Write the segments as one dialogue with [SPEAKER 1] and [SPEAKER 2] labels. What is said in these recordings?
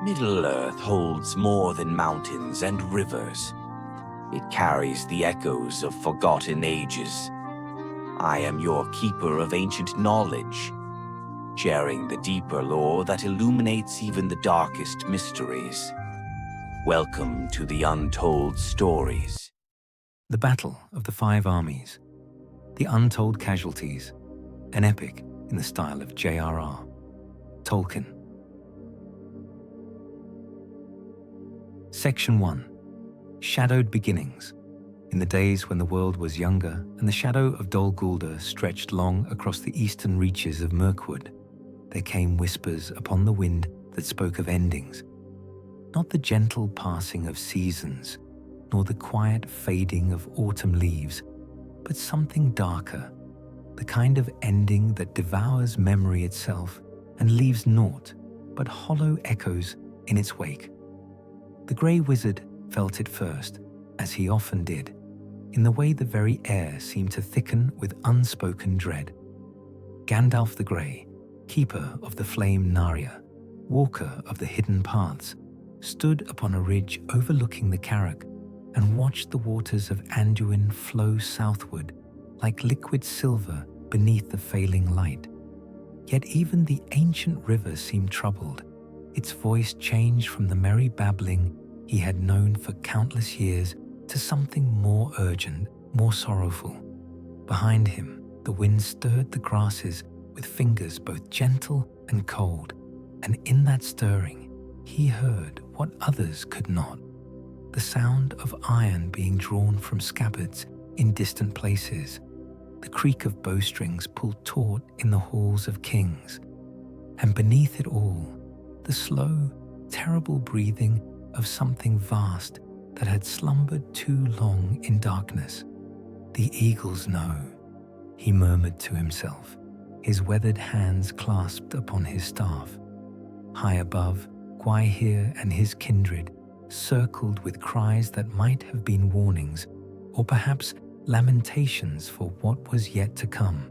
[SPEAKER 1] Middle-earth holds more than mountains and rivers. It carries the echoes of forgotten ages. I am your keeper of ancient knowledge, sharing the deeper lore that illuminates even the darkest mysteries. Welcome to the Untold Stories.
[SPEAKER 2] The Battle of the Five Armies, the Untold Casualties, an epic in the style of J.R.R. Tolkien. Section 1. Shadowed Beginnings. In the days when the world was younger and the shadow of Dol Guldur stretched long across the eastern reaches of Mirkwood, there came whispers upon the wind that spoke of endings. Not the gentle passing of seasons, nor the quiet fading of autumn leaves, but something darker, the kind of ending that devours memory itself and leaves naught but hollow echoes in its wake. The Grey Wizard felt it first, as he often did, in the way the very air seemed to thicken with unspoken dread. Gandalf the Grey, keeper of the flame Narya, walker of the hidden paths, stood upon a ridge overlooking the Carrack and watched the waters of Anduin flow southward like liquid silver beneath the failing light. Yet even the ancient river seemed troubled. Its voice changed from the merry babbling he had known for countless years to something more urgent, more sorrowful. Behind him, the wind stirred the grasses with fingers both gentle and cold, and in that stirring, he heard what others could not. The sound of iron being drawn from scabbards in distant places, the creak of bowstrings pulled taut in the halls of kings, and beneath it all, the slow, terrible breathing of something vast that had slumbered too long in darkness. "The eagles know," he murmured to himself, his weathered hands clasped upon his staff. High above, Gwaihir and his kindred circled with cries that might have been warnings, or perhaps lamentations for what was yet to come.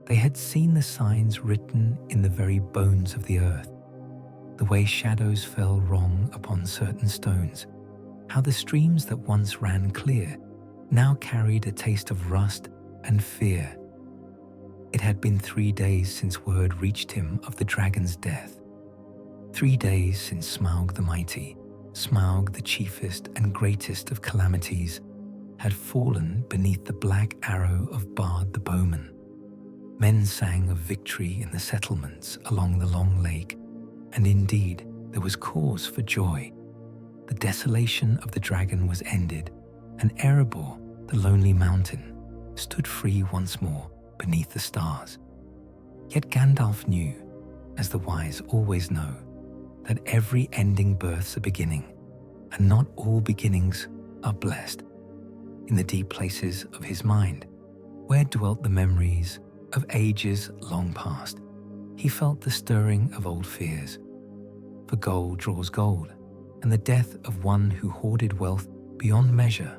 [SPEAKER 2] They had seen the signs written in the very bones of the earth, the way shadows fell wrong upon certain stones, how the streams that once ran clear now carried a taste of rust and fear. It had been 3 days since word reached him of the dragon's death. 3 days since Smaug the Mighty, Smaug the chiefest and greatest of calamities, had fallen beneath the black arrow of Bard the Bowman. Men sang of victory in the settlements along the long lake, and indeed there was cause for joy. The desolation of the dragon was ended, and Erebor, the lonely mountain, stood free once more beneath the stars. Yet Gandalf knew, as the wise always know, that every ending births a beginning, and not all beginnings are blessed. In the deep places of his mind, where dwelt the memories of ages long past, he felt the stirring of old fears. For gold draws gold, and the death of one who hoarded wealth beyond measure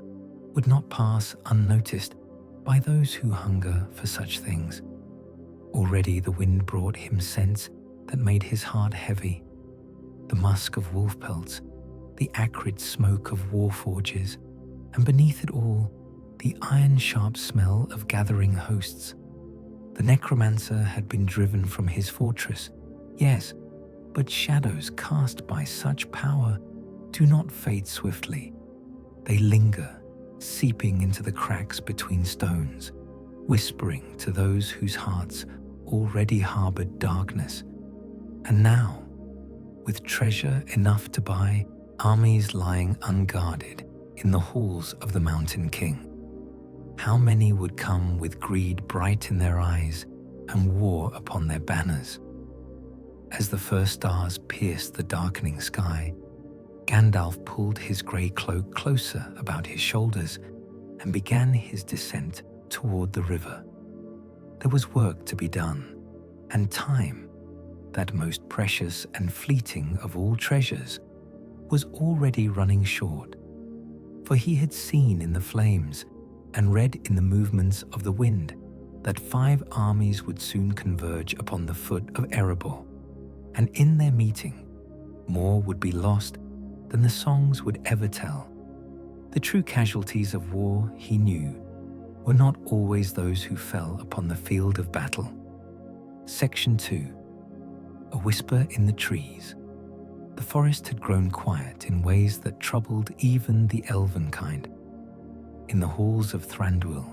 [SPEAKER 2] would not pass unnoticed by those who hunger for such things. Already the wind brought him scents that made his heart heavy. The musk of wolf pelts, the acrid smoke of war forges, and beneath it all, the iron-sharp smell of gathering hosts. The necromancer had been driven from his fortress, yes, but shadows cast by such power do not fade swiftly. They linger, seeping into the cracks between stones, whispering to those whose hearts already harbored darkness. And now, with treasure enough to buy, armies lying unguarded in the halls of the Mountain King, how many would come with greed bright in their eyes and war upon their banners? As the first stars pierced the darkening sky, Gandalf pulled his grey cloak closer about his shoulders and began his descent toward the river. There was work to be done, and time, that most precious and fleeting of all treasures, was already running short. For he had seen in the flames and read in the movements of the wind that 5 armies would soon converge upon the foot of Erebor, and in their meeting, more would be lost than the songs would ever tell. The true casualties of war, he knew, were not always those who fell upon the field of battle. Section 2. A whisper in the trees. The forest had grown quiet in ways that troubled even the elven kind. In the halls of Thranduil,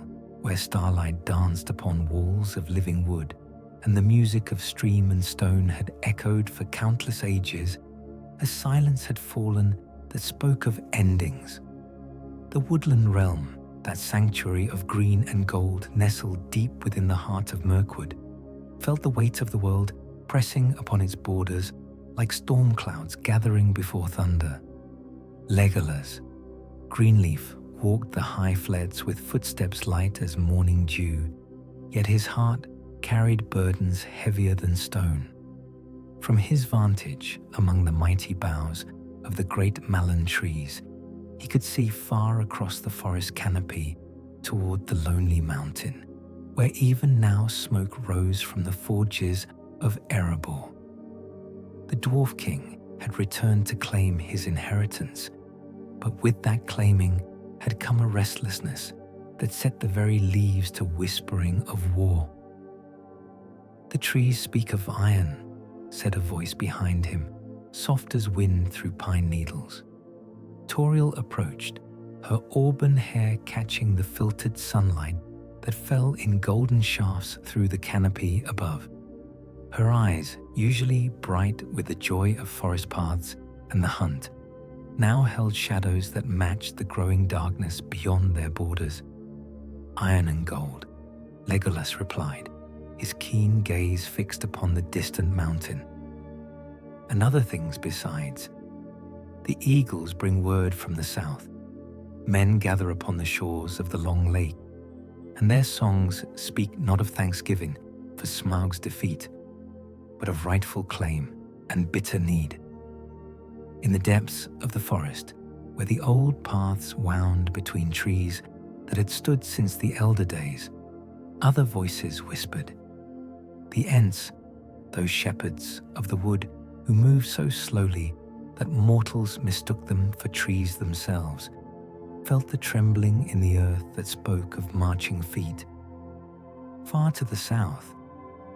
[SPEAKER 2] where starlight danced upon walls of living wood, and the music of stream and stone had echoed for countless ages, a silence had fallen that spoke of endings. The woodland realm, that sanctuary of green and gold nestled deep within the heart of Mirkwood, felt the weight of the world pressing upon its borders like storm clouds gathering before thunder. Legolas, Greenleaf, walked the high flats with footsteps light as morning dew, yet his heart carried burdens heavier than stone. From his vantage among the mighty boughs of the great malon trees, he could see far across the forest canopy toward the lonely mountain, where even now smoke rose from the forges of Erebor. The Dwarf King had returned to claim his inheritance, but with that claiming had come a restlessness that set the very leaves to whispering of war. "The trees speak of iron," said a voice behind him, soft as wind through pine needles. Toriel approached, her auburn hair catching the filtered sunlight that fell in golden shafts through the canopy above. Her eyes, usually bright with the joy of forest paths and the hunt, now held shadows that matched the growing darkness beyond their borders. "Iron and gold," Legolas replied, his keen gaze fixed upon the distant mountain. "And other things besides. The eagles bring word from the south. Men gather upon the shores of the long lake, and their songs speak not of thanksgiving for Smaug's defeat, but of rightful claim and bitter need. In the depths of the forest, where the old paths wound between trees that had stood since the elder days, other voices whispered. The Ents, those shepherds of the wood who moved so slowly that mortals mistook them for trees themselves, felt the trembling in the earth that spoke of marching feet. Far to the south,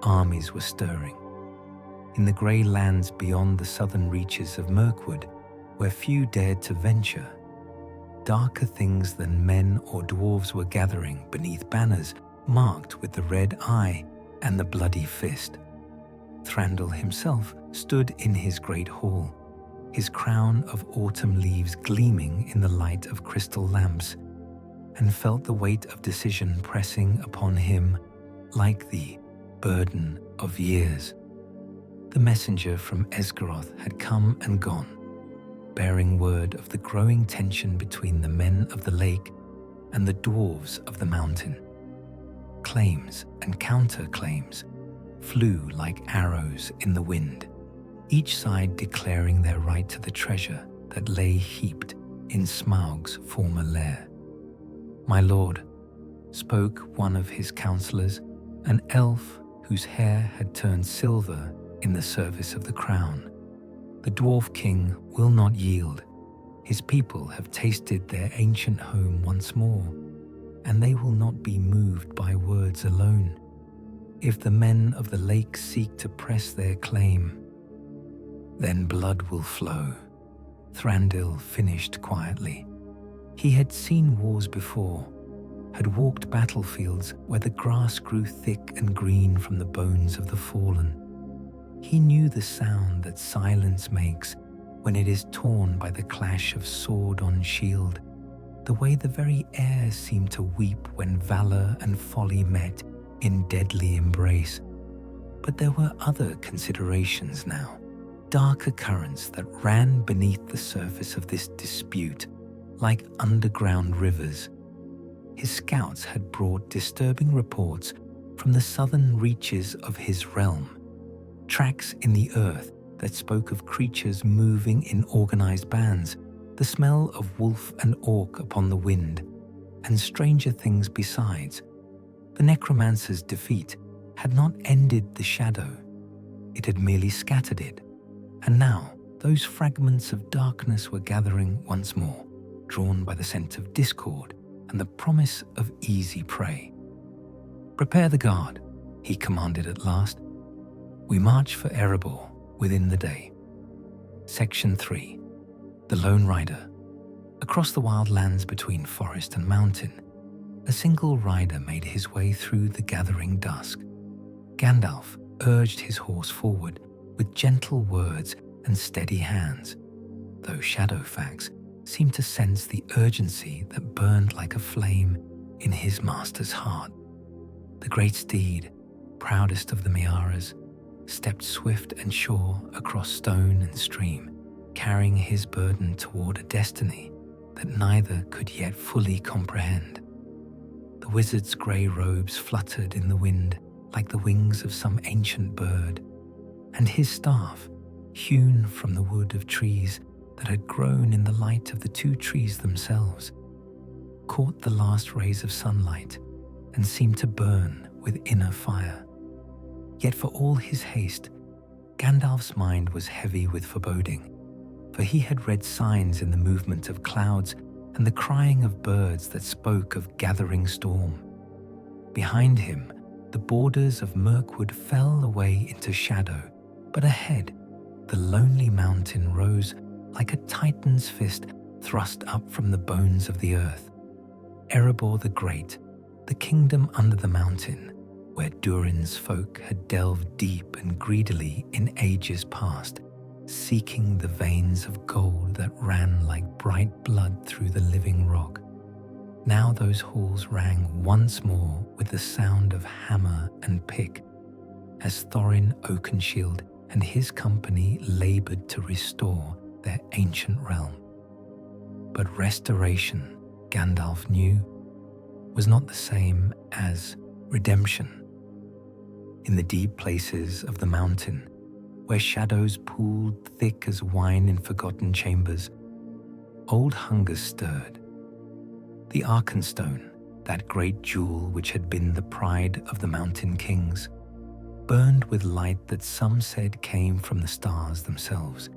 [SPEAKER 2] armies were stirring. In the grey lands beyond the southern reaches of Mirkwood, where few dared to venture, darker things than men or dwarves were gathering beneath banners marked with the red eye and the bloody fist. Thranduil himself stood in his great hall, his crown of autumn leaves gleaming in the light of crystal lamps, and felt the weight of decision pressing upon him like the burden of years. The messenger from Esgaroth had come and gone, bearing word of the growing tension between the men of the lake and the dwarves of the mountain. Claims and counter-claims flew like arrows in the wind, each side declaring their right to the treasure that lay heaped in Smaug's former lair. "My lord," spoke one of his counselors, an elf whose hair had turned silver in the service of the crown, "the Dwarf King will not yield. His people have tasted their ancient home once more, and they will not be moved by words alone. If the men of the lake seek to press their claim, then blood will flow." Thranduil finished quietly. He had seen wars before, had walked battlefields where the grass grew thick and green from the bones of the fallen. He knew the sound that silence makes when it is torn by the clash of sword on shield, the way the very air seemed to weep when valor and folly met in deadly embrace. But there were other considerations now, darker currents that ran beneath the surface of this dispute like underground rivers. His scouts had brought disturbing reports from the southern reaches of his realm, tracks in the earth that spoke of creatures moving in organized bands, the smell of wolf and orc upon the wind, and stranger things besides. The necromancer's defeat had not ended the shadow. It had merely scattered it, and now those fragments of darkness were gathering once more, drawn by the scent of discord and the promise of easy prey. "Prepare the guard," he commanded at last. "We march for Erebor within the day." Section 3. The Lone Rider. Across the wild lands between forest and mountain, a single rider made his way through the gathering dusk. Gandalf urged his horse forward with gentle words and steady hands, though Shadowfax seemed to sense the urgency that burned like a flame in his master's heart. The great steed, proudest of the Miaras, stepped swift and sure across stone and stream, carrying his burden toward a destiny that neither could yet fully comprehend. The wizard's grey robes fluttered in the wind like the wings of some ancient bird, and his staff, hewn from the wood of trees that had grown in the light of the two trees themselves, caught the last rays of sunlight and seemed to burn with inner fire. Yet for all his haste, Gandalf's mind was heavy with foreboding, for he had read signs in the movement of clouds and the crying of birds that spoke of gathering storm. Behind him, the borders of Mirkwood fell away into shadow, but ahead, the lonely mountain rose like a titan's fist thrust up from the bones of the earth. Erebor the Great, the kingdom under the mountain, where Durin's folk had delved deep and greedily in ages past, seeking the veins of gold that ran like bright blood through the living rock. Now those halls rang once more with the sound of hammer and pick, as Thorin Oakenshield and his company laboured to restore their ancient realm. But restoration, Gandalf knew, was not the same as redemption. In the deep places of the mountain, where shadows pooled thick as wine in forgotten chambers, old hunger stirred. The Arkenstone, that great jewel which had been the pride of the mountain kings, burned with light that some said came from the stars themselves.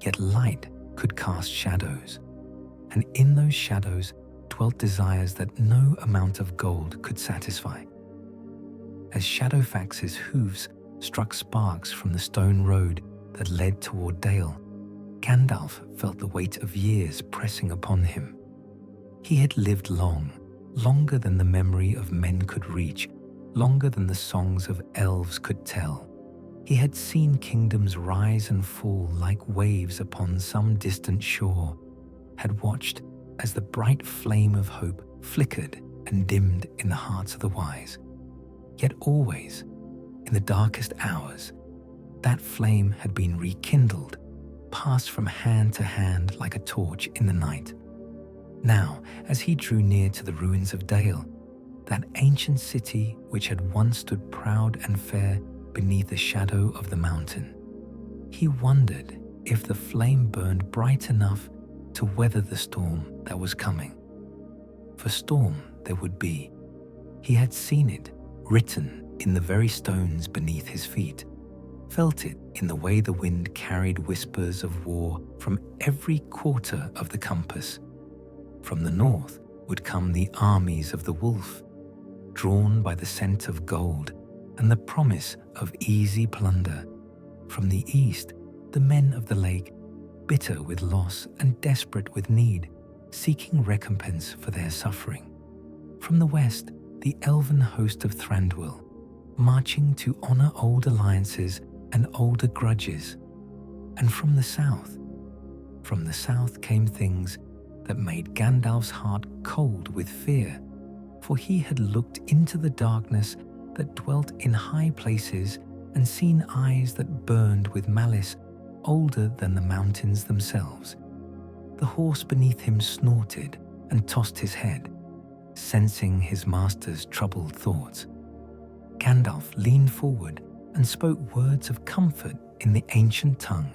[SPEAKER 2] Yet light could cast shadows, and in those shadows dwelt desires that no amount of gold could satisfy. As Shadowfax's hooves struck sparks from the stone road that led toward Dale, Gandalf felt the weight of years pressing upon him. He had lived long, longer than the memory of men could reach, longer than the songs of elves could tell. He had seen kingdoms rise and fall like waves upon some distant shore, had watched as the bright flame of hope flickered and dimmed in the hearts of the wise. Yet always, in the darkest hours, that flame had been rekindled, passed from hand to hand like a torch in the night. Now, as he drew near to the ruins of Dale, that ancient city which had once stood proud and fair beneath the shadow of the mountain, he wondered if the flame burned bright enough to weather the storm that was coming. For storm there would be. He had seen it written in the very stones beneath his feet, felt it in the way the wind carried whispers of war from every quarter of the compass. From the north would come the armies of the wolf, drawn by the scent of gold and the promise of easy plunder. From the east, the men of the lake, bitter with loss and desperate with need, seeking recompense for their suffering. From the west, the elven host of Thranduil, marching to honor old alliances and older grudges. And from the south came things that made Gandalf's heart cold with fear, for he had looked into the darkness that dwelt in high places and seen eyes that burned with malice older than the mountains themselves. The horse beneath him snorted and tossed his head, sensing his master's troubled thoughts. Gandalf leaned forward and spoke words of comfort in the ancient tongue,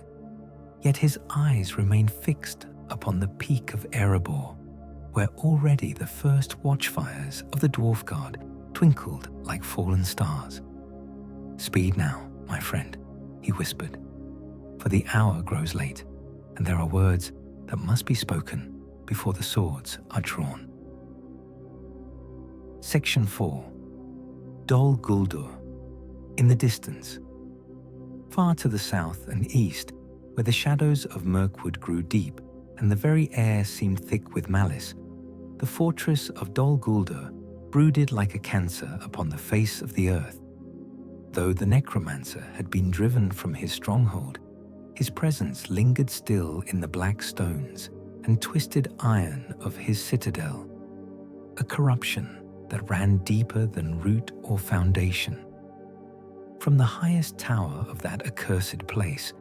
[SPEAKER 2] yet his eyes remained fixed upon the peak of Erebor, where already the first watchfires of the Dwarf Guard twinkled like fallen stars. "Speed now, my friend," he whispered. For the hour grows late, and there are words that must be spoken before the swords are drawn. Section 4. Dol Guldur. In the distance. Far to the south and east, where the shadows of Mirkwood grew deep and the very air seemed thick with malice, the fortress of Dol Guldur brooded like a cancer upon the face of the earth. Though the necromancer had been driven from his stronghold, his presence lingered still in the black stones and twisted iron of his citadel, a corruption that ran deeper than root or foundation. From the highest tower of that accursed place,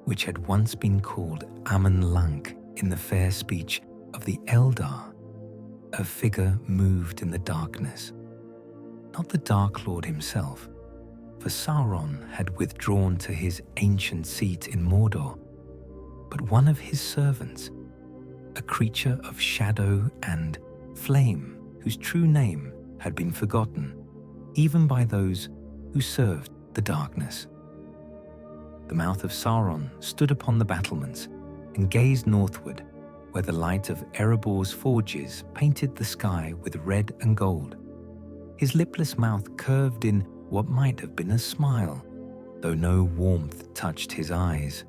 [SPEAKER 2] which had once been called Aman Lank in the fair speech of the Eldar, a figure moved in the darkness. Not the Dark Lord himself, for Sauron had withdrawn to his ancient seat in Mordor, but one of his servants, a creature of shadow and flame whose true name had been forgotten, even by those who served the darkness. The mouth of Sauron stood upon the battlements and gazed northward, where the light of Erebor's forges painted the sky with red and gold. His lipless mouth curved in what might have been a smile, though no warmth touched his eyes,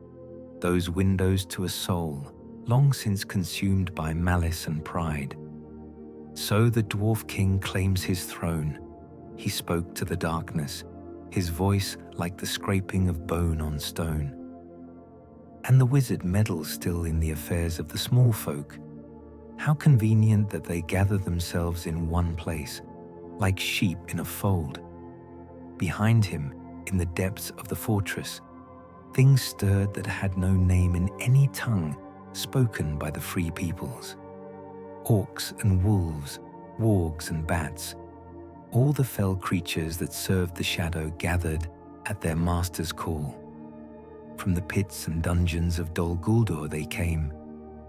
[SPEAKER 2] those windows to a soul long since consumed by malice and pride. So the Dwarf King claims his throne. He spoke to the darkness, his voice like the scraping of bone on stone. And the wizard meddles still in the affairs of the small folk. How convenient that they gather themselves in one place, like sheep in a fold. Behind him, in the depths of the fortress, things stirred that had no name in any tongue spoken by the free peoples. Orcs and wolves, wargs and bats, all the fell creatures that served the shadow gathered at their master's call. From the pits and dungeons of Dol Guldur they came,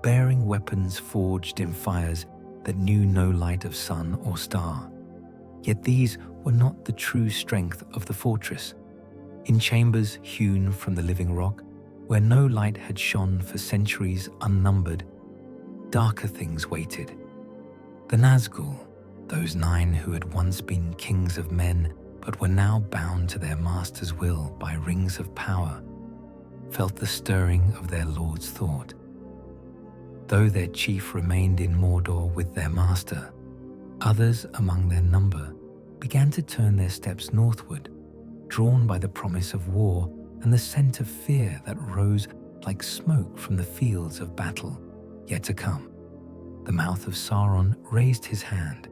[SPEAKER 2] bearing weapons forged in fires that knew no light of sun or star. Yet these were not the true strength of the fortress. In chambers hewn from the living rock, where no light had shone for centuries unnumbered, darker things waited. The Nazgul, those 9 who had once been kings of men but were now bound to their master's will by rings of power, felt the stirring of their lord's thought. Though their chief remained in Mordor with their master, others among their number began to turn their steps northward, drawn by the promise of war and the scent of fear that rose like smoke from the fields of battle yet to come. The mouth of Sauron raised his hand,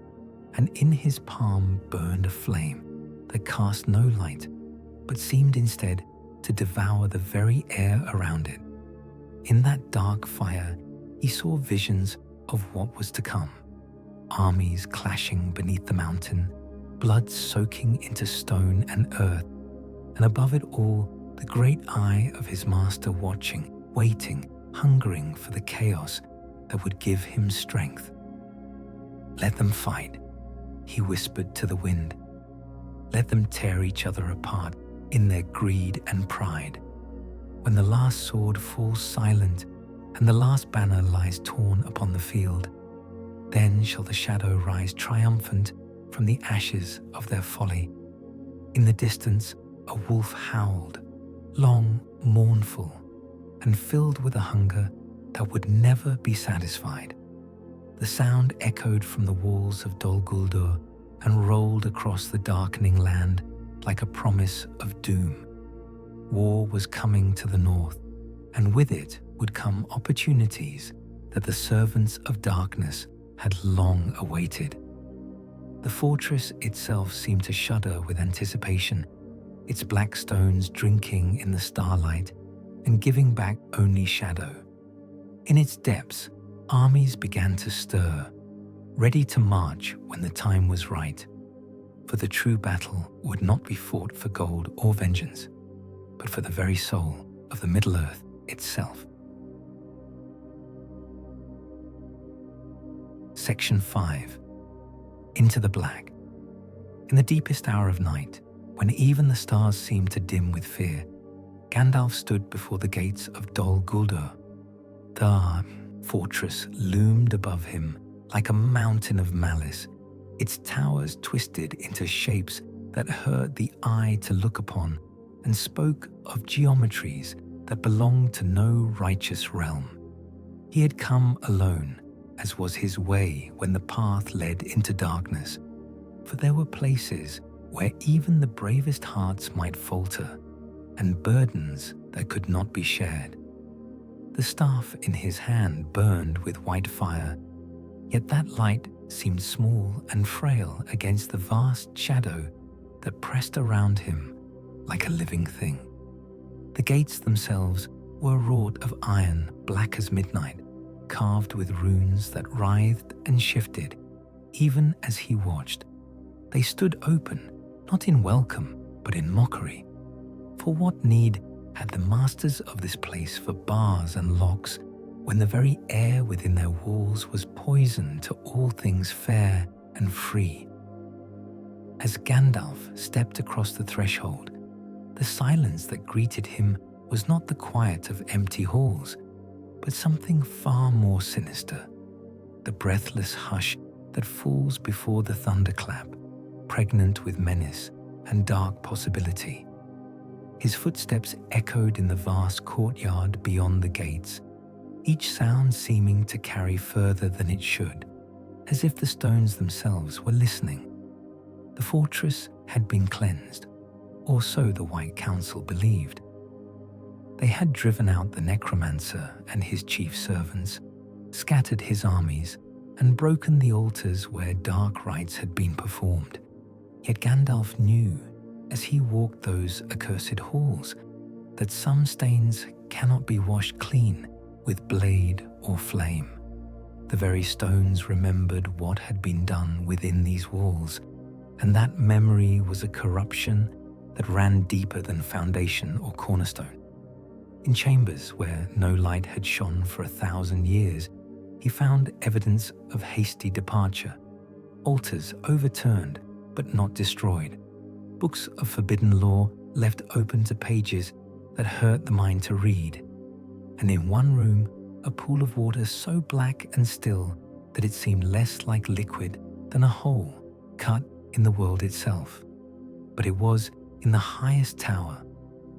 [SPEAKER 2] and in his palm burned a flame that cast no light, but seemed instead to devour the very air around it. In that dark fire, he saw visions of what was to come. Armies clashing beneath the mountain, blood soaking into stone and earth, and above it all, the great eye of his master watching, waiting, hungering for the chaos that would give him strength. Let them fight, he whispered to the wind. Let them tear each other apart in their greed and pride. When the last sword falls silent and the last banner lies torn upon the field, then shall the shadow rise triumphant from the ashes of their folly. In the distance, a wolf howled, long, mournful, and filled with a hunger that would never be satisfied. The sound echoed from the walls of Dol Guldur and rolled across the darkening land like a promise of doom. War was coming to the north, and with it would come opportunities that the servants of darkness had long awaited. The fortress itself seemed to shudder with anticipation, its black stones drinking in the starlight and giving back only shadow. In its depths, armies began to stir, ready to march when the time was right. For the true battle would not be fought for gold or vengeance, but for the very soul of the Middle-earth itself. Section 5. Into the black. In the deepest hour of night, when even the stars seemed to dim with fear, Gandalf stood before the gates of Dol Guldur. The fortress loomed above him like a mountain of malice, its towers twisted into shapes that hurt the eye to look upon and spoke of geometries that belonged to no righteous realm. He had come alone, as was his way when the path led into darkness, for there were places where even the bravest hearts might falter, and burdens that could not be shared. The staff in his hand burned with white fire, yet that light seemed small and frail against the vast shadow that pressed around him like a living thing. The gates themselves were wrought of iron black as midnight, carved with runes that writhed and shifted even as he watched. They stood open, not in welcome, but in mockery. For what need had the masters of this place for bars and locks when the very air within their walls was poison to all things fair and free? As Gandalf stepped across the threshold, the silence that greeted him was not the quiet of empty halls, but something far more sinister, the breathless hush that falls before the thunderclap, pregnant with menace and dark possibility. His footsteps echoed in the vast courtyard beyond the gates, each sound seeming to carry further than it should, as if the stones themselves were listening. The fortress had been cleansed, or so the White Council believed. They had driven out the necromancer and his chief servants, scattered his armies, and broken the altars where dark rites had been performed. Yet Gandalf knew, as he walked those accursed halls, that some stains cannot be washed clean with blade or flame. The very stones remembered what had been done within these walls, and that memory was a corruption that ran deeper than foundation or cornerstone. In chambers where no light had shone for 1,000 years, he found evidence of hasty departure, altars overturned but not destroyed, books of forbidden lore left open to pages that hurt the mind to read, and in one room a pool of water so black and still that it seemed less like liquid than a hole cut in the world itself. But it was in the highest tower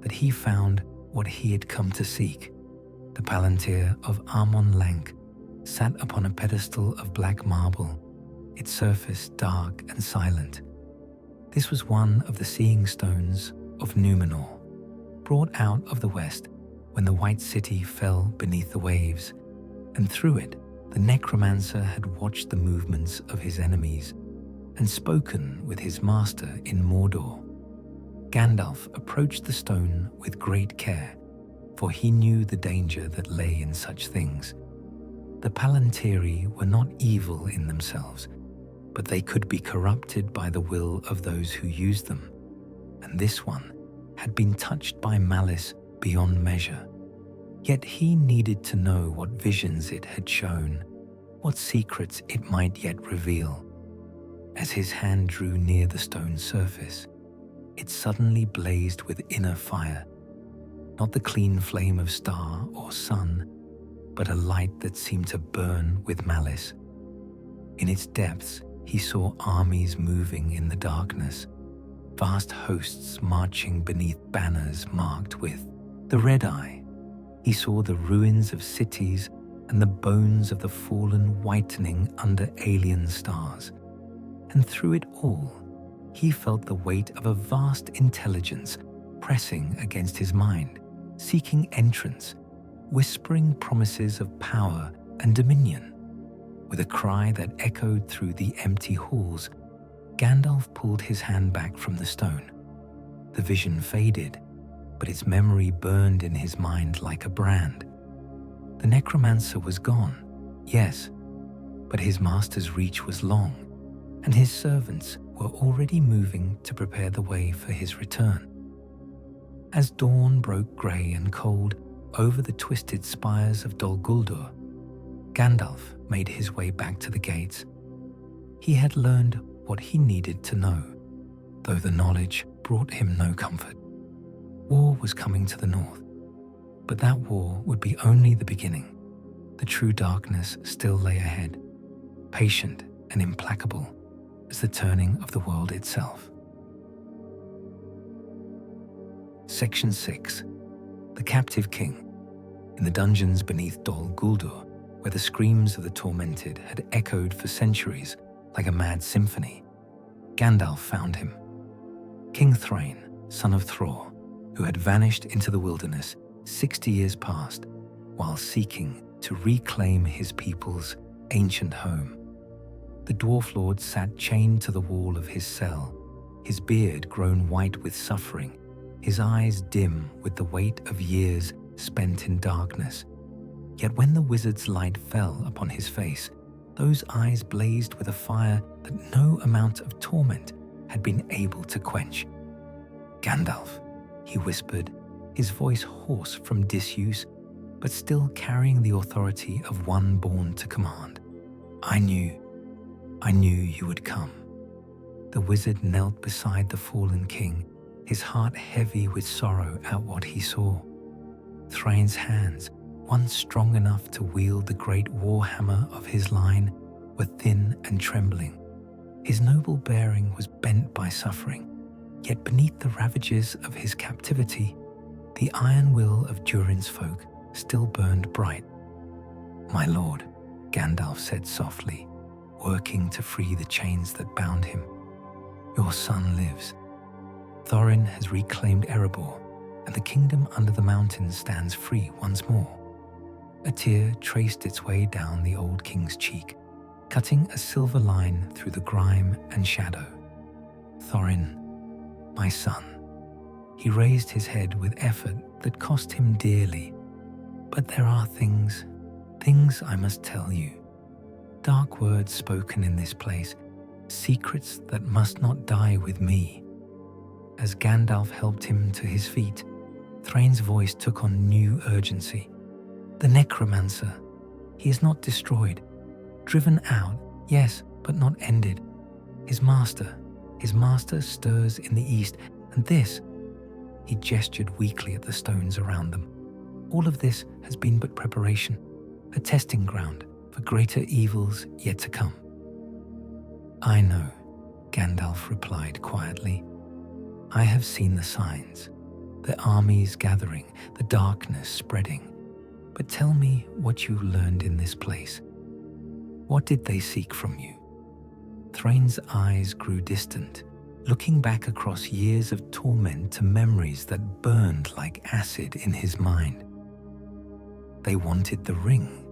[SPEAKER 2] that he found what he had come to seek. The Palantir of Amon Lank sat upon a pedestal of black marble, its surface dark and silent. This was one of the seeing stones of Númenor, brought out of the west when the White City fell beneath the waves, and through it the necromancer had watched the movements of his enemies and spoken with his master in Mordor. Gandalf approached the stone with great care, for he knew the danger that lay in such things. The Palantiri were not evil in themselves, but they could be corrupted by the will of those who used them, and this one had been touched by malice beyond measure. Yet he needed to know what visions it had shown, what secrets it might yet reveal. As his hand drew near the stone's surface, it suddenly blazed with inner fire, not the clean flame of star or sun, but a light that seemed to burn with malice. In its depths, he saw armies moving in the darkness, vast hosts marching beneath banners marked with the Red Eye. He saw the ruins of cities and the bones of the fallen whitening under alien stars. And through it all, he felt the weight of a vast intelligence pressing against his mind, seeking entrance, whispering promises of power and dominion. With a cry that echoed through the empty halls, Gandalf pulled his hand back from the stone. The vision faded, but its memory burned in his mind like a brand. The necromancer was gone, yes, but his master's reach was long, and his servants were already moving to prepare the way for his return. As dawn broke grey and cold over the twisted spires of Dol Guldur, Gandalf made his way back to the gates. He had learned what he needed to know, though the knowledge brought him no comfort. War was coming to the north, but that war would be only the beginning. The true darkness still lay ahead, patient and implacable as the turning of the world itself. Section 6. The Captive King. In the dungeons beneath Dol Guldur, where the screams of the tormented had echoed for centuries like a mad symphony, Gandalf found him. King Thrain, son of Thror, who had vanished into the wilderness 60 years past while seeking to reclaim his people's ancient home. The Dwarf Lord sat chained to the wall of his cell, his beard grown white with suffering, his eyes dim with the weight of years spent in darkness. Yet when the wizard's light fell upon his face, those eyes blazed with a fire that no amount of torment had been able to quench. "Gandalf," he whispered, his voice hoarse from disuse, but still carrying the authority of one born to command. I knew you would come." The wizard knelt beside the fallen king, his heart heavy with sorrow at what he saw. Thrain's hands, once strong enough to wield the great warhammer of his line, were thin and trembling. His noble bearing was bent by suffering, yet beneath the ravages of his captivity, the iron will of Durin's folk still burned bright. "My lord," Gandalf said softly, working to free the chains that bound him. "Your son lives. Thorin has reclaimed Erebor, and the kingdom under the mountains stands free once more." A tear traced its way down the old king's cheek, cutting a silver line through the grime and shadow. "Thorin, my son." He raised his head with effort that cost him dearly. "But there are things I must tell you. Dark words spoken in this place, secrets that must not die with me." As Gandalf helped him to his feet, Thrain's voice took on new urgency. "The necromancer, he is not destroyed. Driven out, yes, but not ended. His master stirs in the east, and this," he gestured weakly at the stones around them, "all of this has been but preparation, a testing ground for greater evils yet to come." "I know," Gandalf replied quietly. "I have seen the signs, the armies gathering, the darkness spreading. But tell me what you learned in this place. What did they seek from you?" Thrain's eyes grew distant, looking back across years of torment to memories that burned like acid in his mind. "They wanted the ring,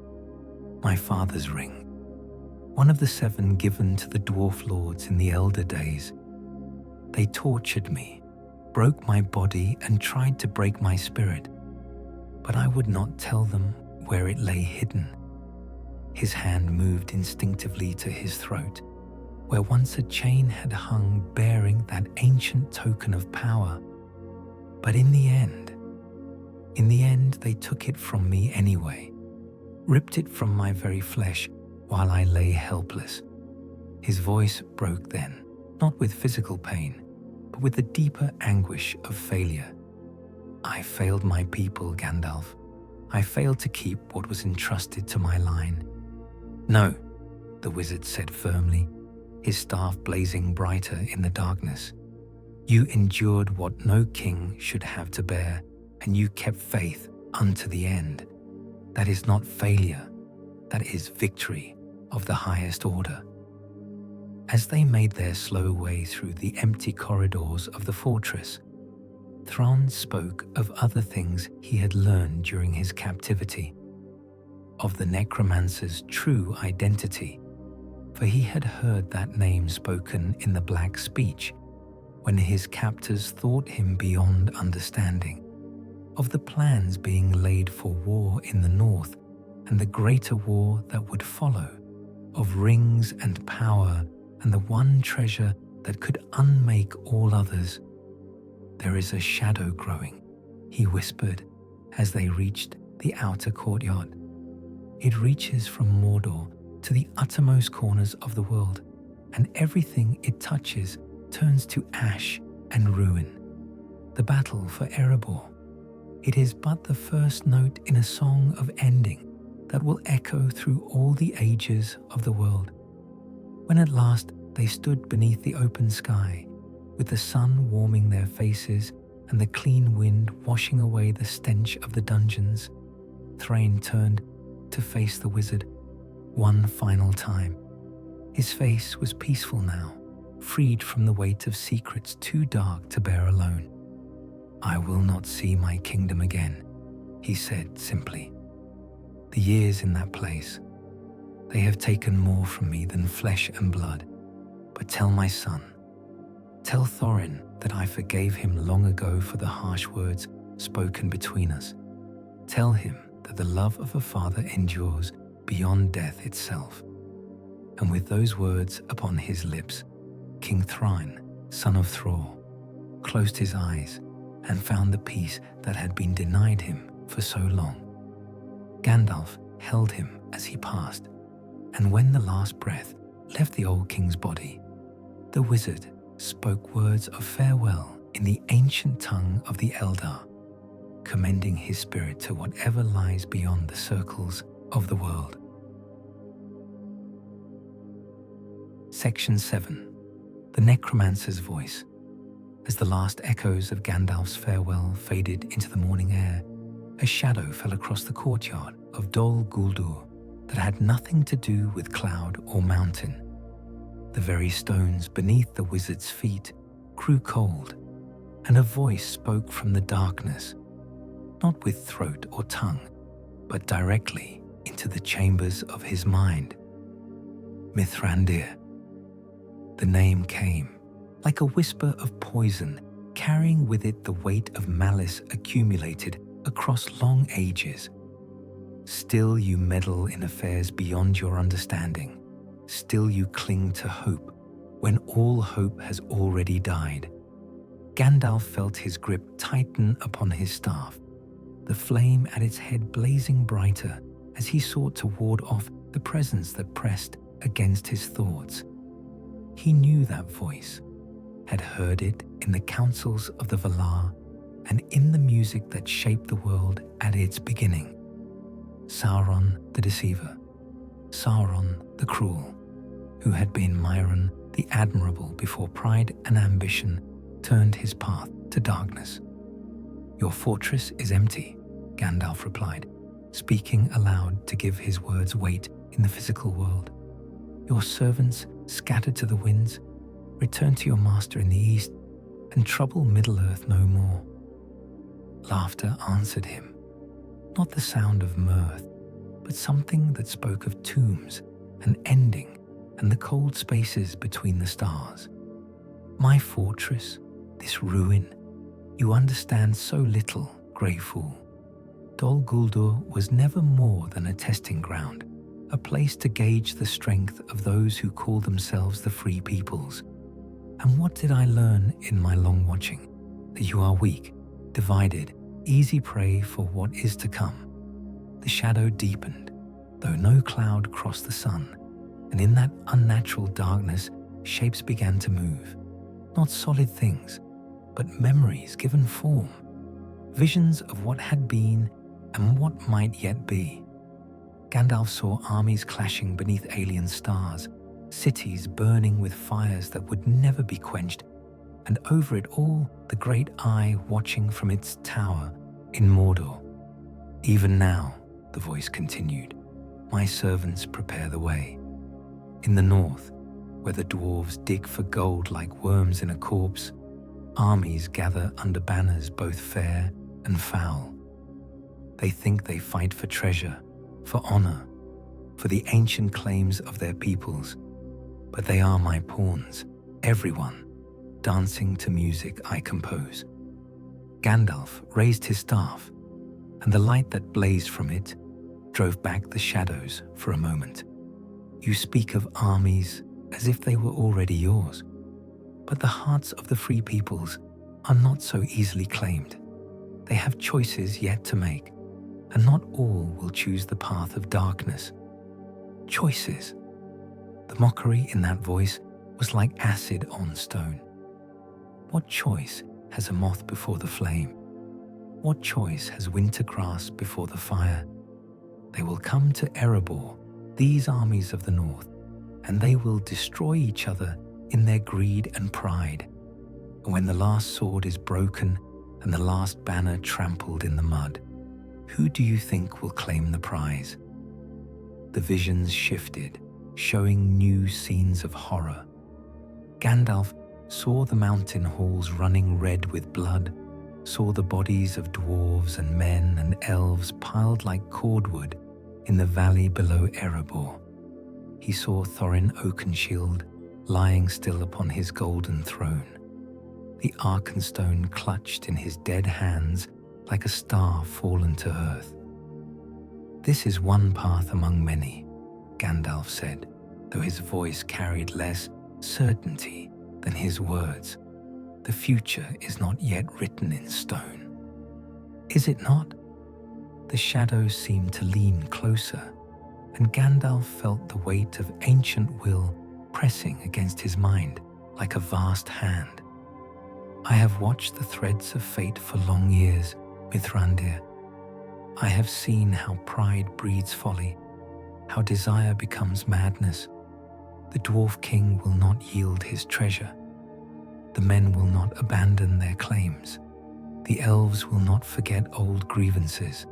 [SPEAKER 2] my father's ring, one of the 7 given to the Dwarf Lords in the Elder Days. They tortured me, broke my body, and tried to break my spirit, but I would not tell them where it lay hidden." His hand moved instinctively to his throat, where once a chain had hung bearing that ancient token of power. "But in the end, they took it from me anyway, ripped it from my very flesh while I lay helpless." His voice broke then, not with physical pain, but with the deeper anguish of failure. "I failed my people, Gandalf. I failed to keep what was entrusted to my line." "No," the wizard said firmly, his staff blazing brighter in the darkness. "You endured what no king should have to bear, and you kept faith unto the end. That is not failure, that is victory of the highest order." As they made their slow way through the empty corridors of the fortress, Thrain spoke of other things he had learned during his captivity, of the necromancer's true identity, for he had heard that name spoken in the Black Speech when his captors thought him beyond understanding, of the plans being laid for war in the north and the greater war that would follow, of rings and power and the one treasure that could unmake all others. "There is a shadow growing," he whispered as they reached the outer courtyard. "It reaches from Mordor to the uttermost corners of the world, and everything it touches turns to ash and ruin. the battle for Erebor. It is but the first note in a song of ending that will echo through all the ages of the world. When at last they stood beneath the open sky, with the sun warming their faces and the clean wind washing away the stench of the dungeons, Thrain turned to face the wizard one final time. His face was peaceful now, freed from the weight of secrets too dark to bear alone. "I will not see my kingdom again," he said simply. "The years in that place, they have taken more from me than flesh and blood. But tell my son, tell Thorin that I forgave him long ago for the harsh words spoken between us. Tell him that the love of a father endures beyond death itself." And with those words upon his lips, King Thrain, son of Thror, closed his eyes and found the peace that had been denied him for so long. Gandalf held him as he passed, and when the last breath left the old king's body, the wizard spoke words of farewell in the ancient tongue of the Eldar, commending his spirit to whatever lies beyond the circles of the world. Section 7. The Necromancer's Voice. As the last echoes of Gandalf's farewell faded into the morning air, a shadow fell across the courtyard of Dol Guldur that had nothing to do with cloud or mountain. The very stones beneath the wizard's feet grew cold, and a voice spoke from the darkness, not with throat or tongue, but directly into the chambers of his mind. Mithrandir. The name came, like a whisper of poison, carrying with it the weight of malice accumulated across long ages. Still you meddle in affairs beyond your understanding. Still you cling to hope when all hope has already died. Gandalf felt his grip tighten upon his staff, the flame at its head blazing brighter as he sought to ward off the presence that pressed against his thoughts. He knew that voice, had heard it in the councils of the Valar and in the music that shaped the world at its beginning. Sauron the Deceiver, Sauron the Cruel, who had been Myron the Admirable before pride and ambition turned his path to darkness. "Your fortress is empty," Gandalf replied, speaking aloud to give his words weight in the physical world. "Your servants scattered to the winds, return to your master in the east, and trouble Middle-earth no more." Laughter answered him, not the sound of mirth, but something that spoke of tombs, an ending, and the cold spaces between the stars. "My fortress, this ruin, you understand so little, grey fool. Dol Guldur was never more than a testing ground, a place to gauge the strength of those who call themselves the Free Peoples. And what did I learn in my long watching? That you are weak, divided, easy prey for what is to come." The shadow deepened, though no cloud crossed the sun, and in that unnatural darkness shapes began to move. Not solid things, but memories given form, visions of what had been and what might yet be. Gandalf saw armies clashing beneath alien stars, cities burning with fires that would never be quenched, and over it all the great eye watching from its tower in Mordor. "Even now," the voice continued, "my servants prepare the way. In the north, where the dwarves dig for gold like worms in a corpse, armies gather under banners both fair and foul. They think they fight for treasure, for honor, for the ancient claims of their peoples, but they are my pawns, everyone, dancing to music I compose." Gandalf raised his staff, and the light that blazed from it drove back the shadows for a moment. "You speak of armies as if they were already yours, but the hearts of the Free Peoples are not so easily claimed. They have choices yet to make, and not all will choose the path of darkness. Choices." The mockery in that voice was like acid on stone. What choice has a moth before the flame? What choice has winter grass before the fire? They will come to Erebor, these armies of the north, and they will destroy each other in their greed and pride. And when the last sword is broken and the last banner trampled in the mud, who do you think will claim the prize? The visions shifted, showing new scenes of horror. Gandalf saw the mountain halls running red with blood, saw the bodies of dwarves and men and elves piled like cordwood in the valley below Erebor. He saw Thorin Oakenshield lying still upon his golden throne, the Arkenstone clutched in his dead hands like a star fallen to earth. "This is one path among many," Gandalf said, though his voice carried less certainty than his words. "The future is not yet written in stone." "Is it not?" The shadows seemed to lean closer, and Gandalf felt the weight of ancient will pressing against his mind like a vast hand. "I have watched the threads of fate for long years, Mithrandir. I have seen how pride breeds folly, how desire becomes madness. The Dwarf King will not yield his treasure. The men will not abandon their claims. The Elves will not forget old grievances.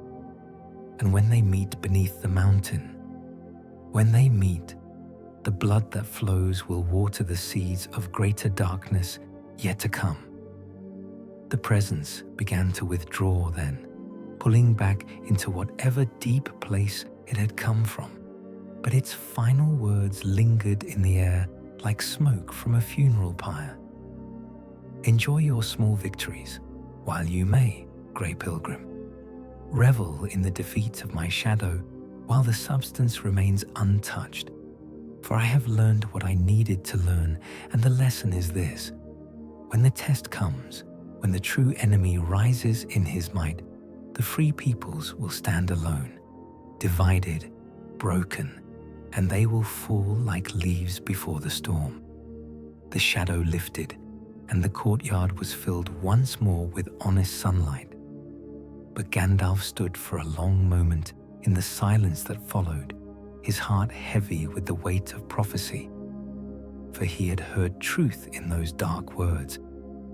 [SPEAKER 2] And when they meet beneath the mountain, when they meet, the blood that flows will water the seeds of greater darkness yet to come." The presence began to withdraw then, pulling back into whatever deep place it had come from, but its final words lingered in the air like smoke from a funeral pyre. "Enjoy your small victories, while you may, Grey Pilgrim. Revel in the defeat of my shadow while the substance remains untouched. For I have learned what I needed to learn, and the lesson is this. When the test comes, when the true enemy rises in his might, the free peoples will stand alone, divided, broken, and they will fall like leaves before the storm." The shadow lifted, and the courtyard was filled once more with honest sunlight. But Gandalf stood for a long moment in the silence that followed, his heart heavy with the weight of prophecy. For he had heard truth in those dark words,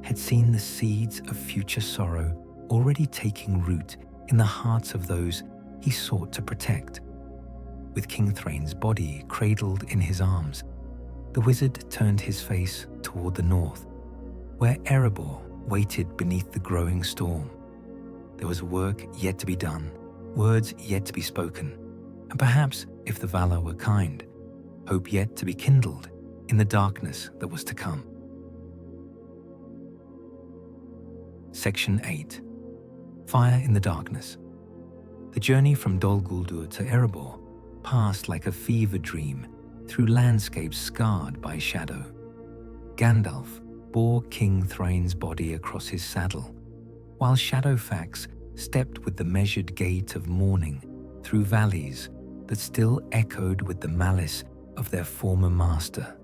[SPEAKER 2] had seen the seeds of future sorrow already taking root in the hearts of those he sought to protect. With King Thrain's body cradled in his arms, the wizard turned his face toward the north, where Erebor waited beneath the growing storm. There was work yet to be done, words yet to be spoken, and perhaps, if the valor were kind, hope yet to be kindled in the darkness that was to come. Section 8. Fire in the Darkness. The journey from Dol Guldur to Erebor passed like a fever dream through landscapes scarred by shadow. Gandalf bore King Thrain's body across his saddle, while Shadowfax stepped with the measured gait of mourning through valleys that still echoed with the malice of their former master.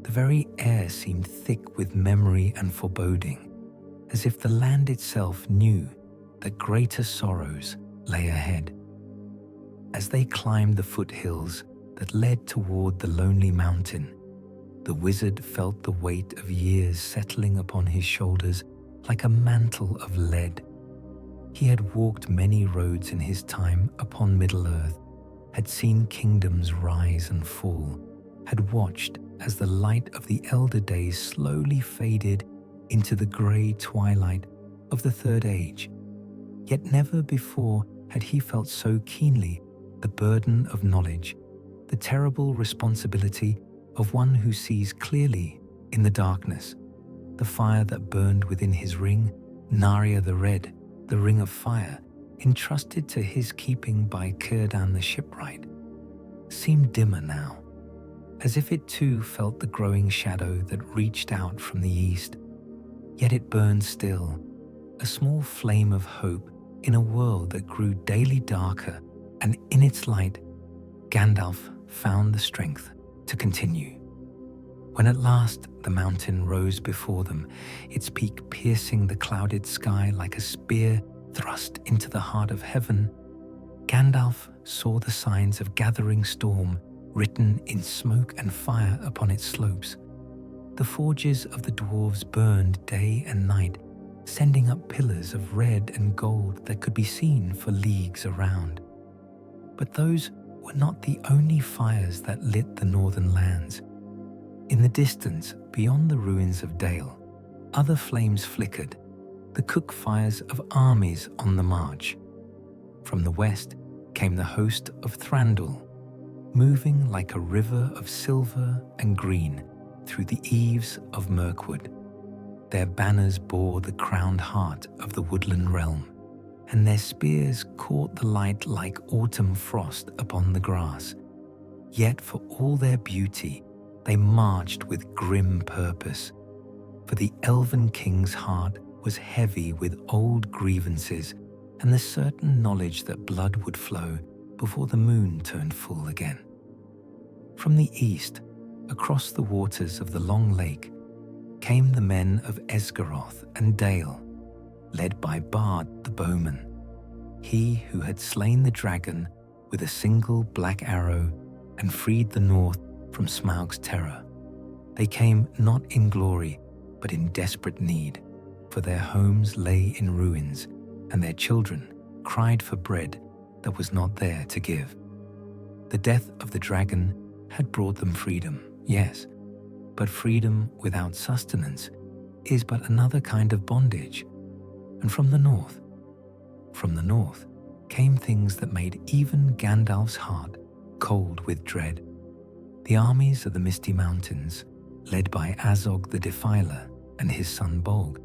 [SPEAKER 2] The very air seemed thick with memory and foreboding, as if the land itself knew that greater sorrows lay ahead. As they climbed the foothills that led toward the lonely mountain, the wizard felt the weight of years settling upon his shoulders like a mantle of lead. He had walked many roads in his time upon Middle-earth, had seen kingdoms rise and fall, had watched as the light of the elder days slowly faded into the grey twilight of the Third Age. Yet never before had he felt so keenly the burden of knowledge, the terrible responsibility of one who sees clearly in the darkness. The fire that burned within his ring, Narya the Red, the ring of fire, entrusted to his keeping by Círdan the shipwright, seemed dimmer now, as if it too felt the growing shadow that reached out from the east. Yet it burned still, a small flame of hope in a world that grew daily darker, and in its light, Gandalf found the strength to continue. When at last the mountain rose before them, its peak piercing the clouded sky like a spear thrust into the heart of heaven, Gandalf saw the signs of gathering storm written in smoke and fire upon its slopes. The forges of the dwarves burned day and night, sending up pillars of red and gold that could be seen for leagues around. But those were not the only fires that lit the northern lands. In the distance, beyond the ruins of Dale, other flames flickered, the cook fires of armies on the march. From the west came the host of Thranduil, moving like a river of silver and green through the eaves of Mirkwood. Their banners bore the crowned heart of the woodland realm, and their spears caught the light like autumn frost upon the grass. Yet for all their beauty, they marched with grim purpose, for the elven king's heart was heavy with old grievances and the certain knowledge that blood would flow before the moon turned full again. From the east, across the waters of the long lake, came the men of Esgaroth and Dale, led by Bard the Bowman, he who had slain the dragon with a single black arrow and freed the north from Smaug's terror. They came not in glory, but in desperate need, for their homes lay in ruins, and their children cried for bread that was not there to give. The death of the dragon had brought them freedom, yes, but freedom without sustenance is but another kind of bondage. And from the north came things that made even Gandalf's heart cold with dread. The armies of the Misty Mountains, led by Azog the Defiler and his son Bolg,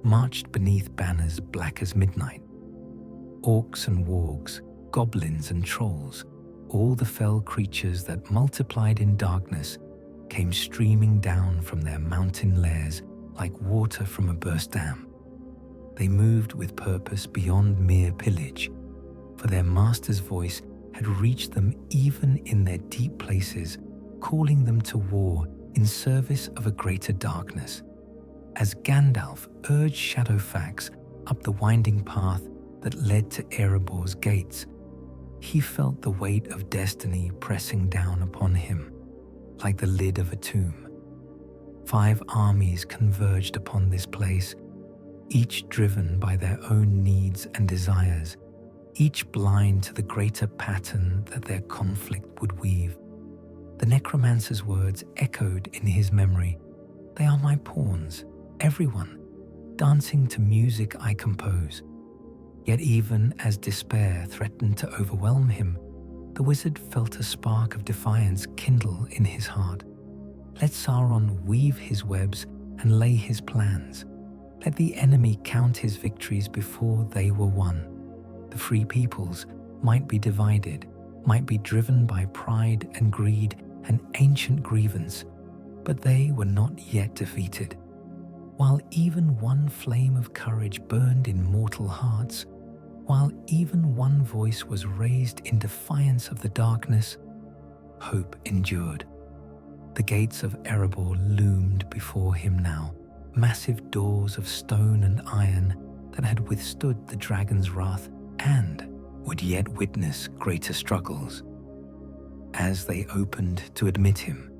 [SPEAKER 2] marched beneath banners black as midnight. Orcs and wargs, goblins and trolls, all the fell creatures that multiplied in darkness came streaming down from their mountain lairs like water from a burst dam. They moved with purpose beyond mere pillage, for their master's voice had reached them even in their deep places, calling them to war in service of a greater darkness. As Gandalf urged Shadowfax up the winding path that led to Erebor's gates, he felt the weight of destiny pressing down upon him, like the lid of a tomb. 5 armies converged upon this place, each driven by their own needs and desires, each blind to the greater pattern that their conflict would weave. The necromancer's words echoed in his memory. They are my pawns, everyone, dancing to music I compose. Yet even as despair threatened to overwhelm him, the wizard felt a spark of defiance kindle in his heart. Let Sauron weave his webs and lay his plans. Let the enemy count his victories before they were won. The free peoples might be divided, might be driven by pride and greed and ancient grievance, but they were not yet defeated. While even one flame of courage burned in mortal hearts, while even one voice was raised in defiance of the darkness, hope endured. The gates of Erebor loomed before him now, massive doors of stone and iron that had withstood the dragon's wrath and would yet witness greater struggles. As they opened to admit him,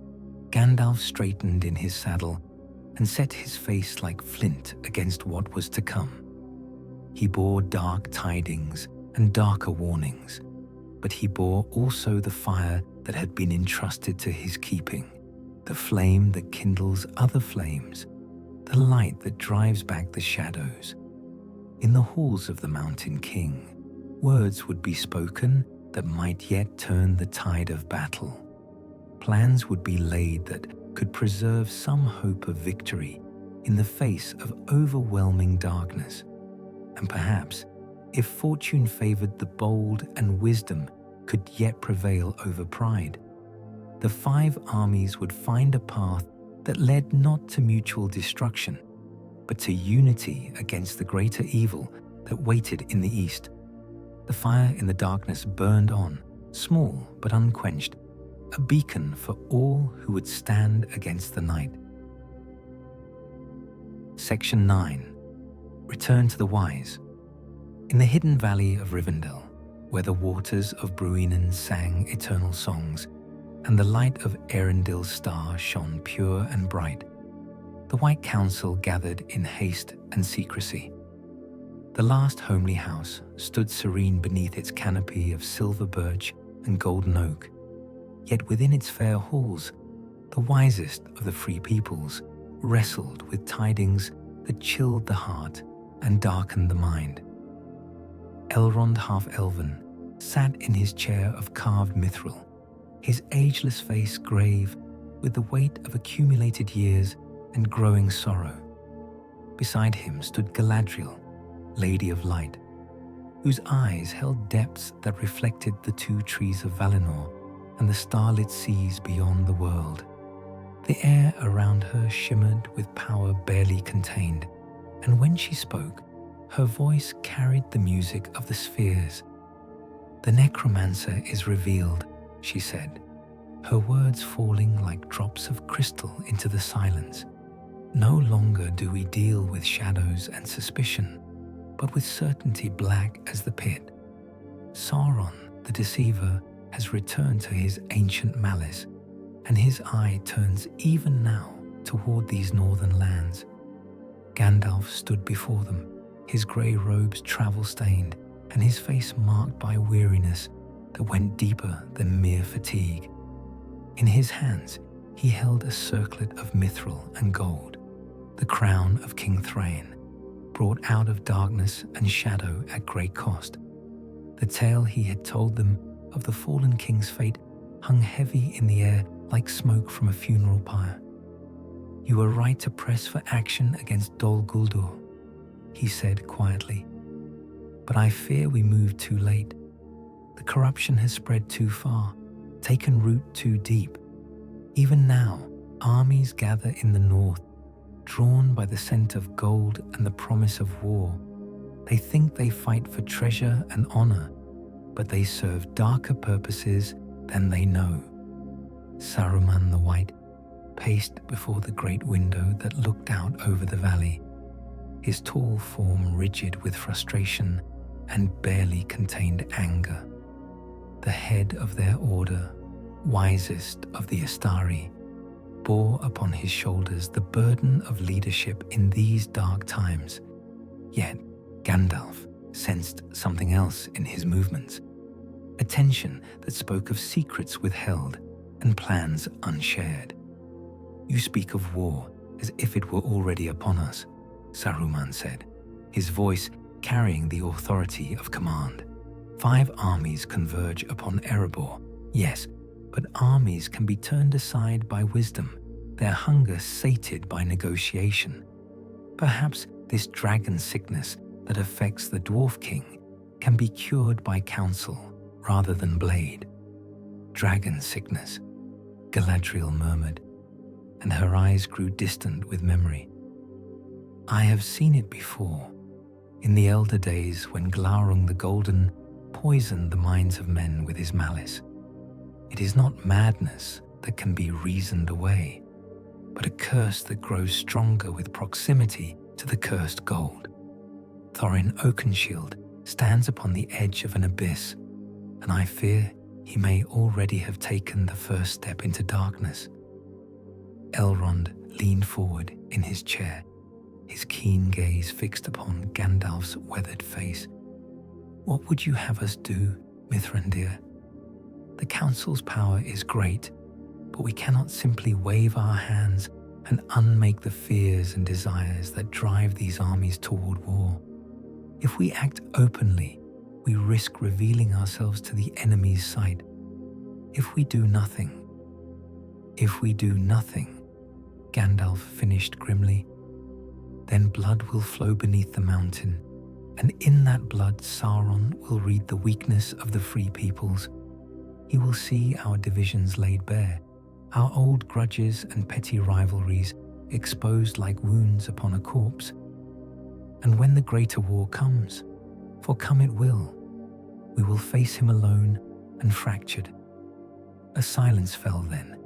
[SPEAKER 2] Gandalf straightened in his saddle and set his face like flint against what was to come. He bore dark tidings and darker warnings, but he bore also the fire that had been entrusted to his keeping, the flame that kindles other flames, the light that drives back the shadows. In the halls of the Mountain King, words would be spoken that might yet turn the tide of battle. Plans would be laid that could preserve some hope of victory in the face of overwhelming darkness. And perhaps, if fortune favored the bold and wisdom could yet prevail over pride, the 5 armies would find a path that led not to mutual destruction, but to unity against the greater evil that waited in the east. The fire in the darkness burned on, small but unquenched, a beacon for all who would stand against the night. Section 9. Return to the Wise. In the hidden valley of Rivendell, where the waters of Bruinen sang eternal songs, and the light of Erendil's star shone pure and bright, the White Council gathered in haste and secrecy. The last homely house stood serene beneath its canopy of silver birch and golden oak, yet within its fair halls, the wisest of the free peoples wrestled with tidings that chilled the heart and darkened the mind. Elrond half-elven sat in his chair of carved mithril, his ageless face grave with the weight of accumulated years and growing sorrow. Beside him stood Galadriel, Lady of Light, whose eyes held depths that reflected the two trees of Valinor and the starlit seas beyond the world. The air around her shimmered with power barely contained, and when she spoke, her voice carried the music of the spheres. "The necromancer is revealed," she said, her words falling like drops of crystal into the silence. "No longer do we deal with shadows and suspicion, but with certainty black as the pit. Sauron, the deceiver, has returned to his ancient malice, and his eye turns even now toward these northern lands." Gandalf stood before them, his grey robes travel-stained and his face marked by weariness that went deeper than mere fatigue. In his hands, he held a circlet of mithril and gold, the crown of King Thrain, brought out of darkness and shadow at great cost. The tale he had told them of the fallen king's fate hung heavy in the air like smoke from a funeral pyre. "You were right to press for action against Dol Guldur," he said quietly. "But I fear we moved too late. The corruption has spread too far, taken root too deep. Even now, armies gather in the north, drawn by the scent of gold and the promise of war. They think they fight for treasure and honor, but they serve darker purposes than they know." Saruman the White paced before the great window that looked out over the valley, his tall form rigid with frustration and barely contained anger. The head of their order, wisest of the Astari, bore upon his shoulders the burden of leadership in these dark times. Yet Gandalf sensed something else in his movements, a tension that spoke of secrets withheld and plans unshared. "You speak of war as if it were already upon us," Saruman said, his voice carrying the authority of command. "5 armies converge upon Erebor, yes, but armies can be turned aside by wisdom, their hunger sated by negotiation. Perhaps this dragon sickness that affects the Dwarf King can be cured by counsel rather than blade." "Dragon sickness," Galadriel murmured, and her eyes grew distant with memory. "I have seen it before, in the elder days when Glaurung the Golden poisoned the minds of men with his malice. It is not madness that can be reasoned away, but a curse that grows stronger with proximity to the cursed gold. Thorin Oakenshield stands upon the edge of an abyss, and I fear he may already have taken the first step into darkness." Elrond leaned forward in his chair, his keen gaze fixed upon Gandalf's weathered face. "What would you have us do, Mithrandir? The Council's power is great, but we cannot simply wave our hands and unmake the fears and desires that drive these armies toward war. If we act openly, we risk revealing ourselves to the enemy's sight. If we do nothing, Gandalf finished grimly, then blood will flow beneath the mountain, and in that blood Sauron will read the weakness of the free peoples. He will see our divisions laid bare, our old grudges and petty rivalries exposed like wounds upon a corpse. And when the greater war comes, for come it will, we will face him alone and fractured. A silence fell then,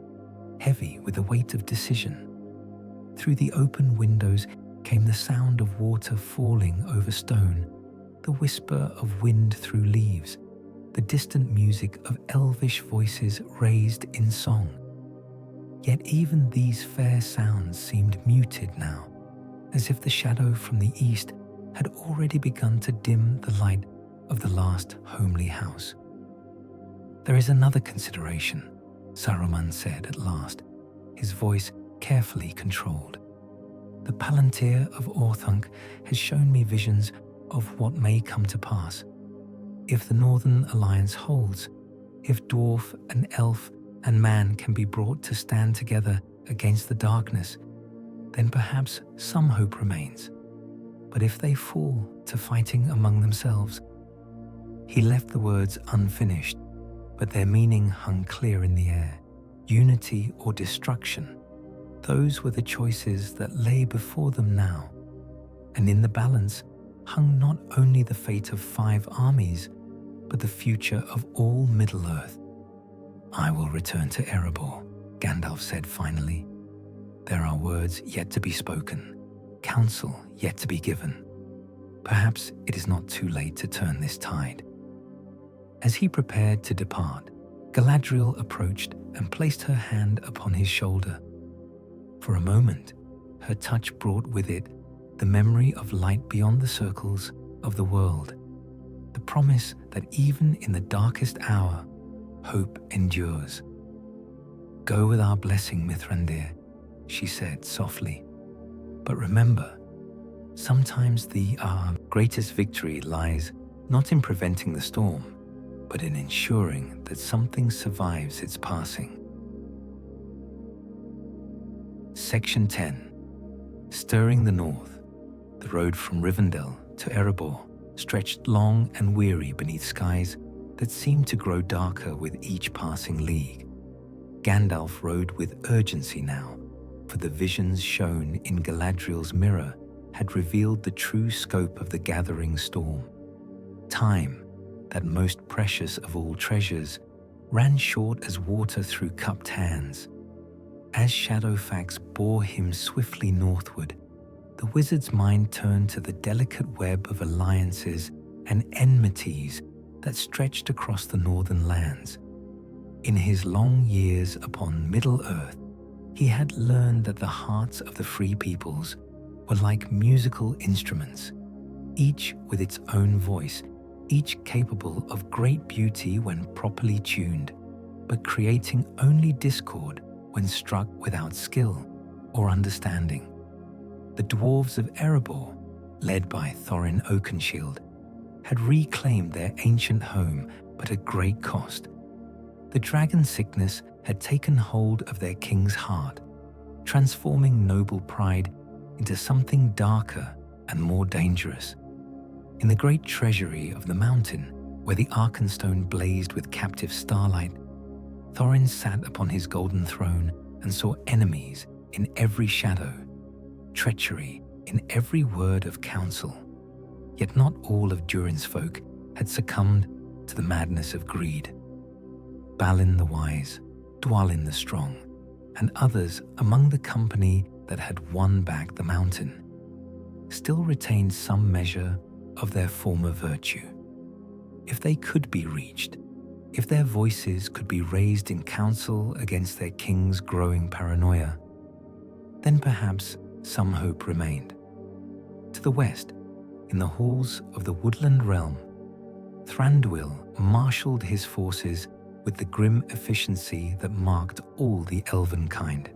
[SPEAKER 2] heavy with the weight of decision. Through the open windows came the sound of water falling over stone, the whisper of wind through leaves, the distant music of elvish voices raised in song. Yet even these fair sounds seemed muted now, as if the shadow from the east had already begun to dim the light of the last homely house. "There is another consideration," Saruman said at last, his voice carefully controlled. "The Palantir of Orthunk has shown me visions of what may come to pass. If the Northern Alliance holds, if dwarf and elf and man can be brought to stand together against the darkness, then perhaps some hope remains. But if they fall to fighting among themselves..." He left the words unfinished, but their meaning hung clear in the air. Unity or destruction, those were the choices that lay before them now. And in the balance hung not only the fate of 5 armies, but the future of all Middle-earth. "I will return to Erebor," Gandalf said finally. "There are words yet to be spoken, counsel yet to be given. Perhaps it is not too late to turn this tide." As he prepared to depart, Galadriel approached and placed her hand upon his shoulder. For a moment, her touch brought with it the memory of light beyond the circles of the world, the promise that even in the darkest hour, hope endures. "Go with our blessing, Mithrandir," she said softly. "But remember, sometimes our greatest victory lies not in preventing the storm, but in ensuring that something survives its passing." Section 10. Stirring the north, the road from Rivendell to Erebor stretched long and weary beneath skies that seemed to grow darker with each passing league. Gandalf rode with urgency now, for the visions shown in Galadriel's mirror had revealed the true scope of the gathering storm. Time, that most precious of all treasures, ran short as water through cupped hands. As Shadowfax bore him swiftly northward, the wizard's mind turned to the delicate web of alliances and enmities that stretched across the northern lands. In his long years upon Middle-earth, he had learned that the hearts of the free peoples were like musical instruments, each with its own voice, each capable of great beauty when properly tuned, but creating only discord when struck without skill or understanding. The Dwarves of Erebor, led by Thorin Oakenshield, had reclaimed their ancient home, but at great cost. The dragon sickness had taken hold of their king's heart, transforming noble pride into something darker and more dangerous. In the great treasury of the mountain, where the Arkenstone blazed with captive starlight, Thorin sat upon his golden throne and saw enemies in every shadow, treachery in every word of counsel. Yet not all of Durin's folk had succumbed to the madness of greed. Balin the wise, Dwalin the strong, and others among the company that had won back the mountain, still retained some measure of their former virtue. If they could be reached, if their voices could be raised in council against their king's growing paranoia, then perhaps some hope remained. To the west, in the halls of the woodland realm, Thranduil marshaled his forces with the grim efficiency that marked all the elven kind.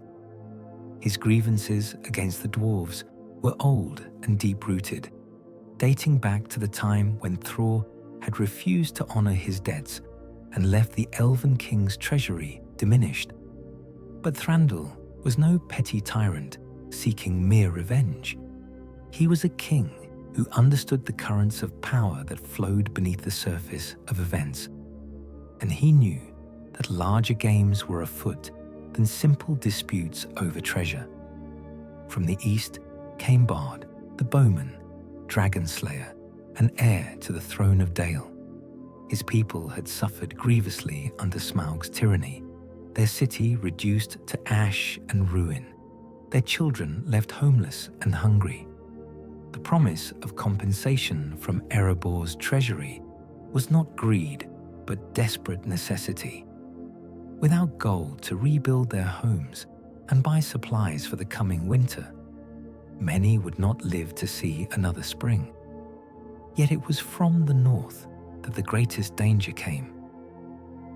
[SPEAKER 2] His grievances against the dwarves were old and deep-rooted, dating back to the time when Thror had refused to honor his debts and left the elven king's treasury diminished. But Thranduil was no petty tyrant seeking mere revenge. He was a king who understood the currents of power that flowed beneath the surface of events, and he knew that larger games were afoot than simple disputes over treasure. From the east came Bard the Bowman, dragon slayer, and heir to the throne of Dale. His people had suffered grievously under Smaug's tyranny, their city reduced to ash and ruin, their children left homeless and hungry. The promise of compensation from Erebor's treasury was not greed, but desperate necessity. Without gold to rebuild their homes and buy supplies for the coming winter, many would not live to see another spring. Yet it was from the north that the greatest danger came.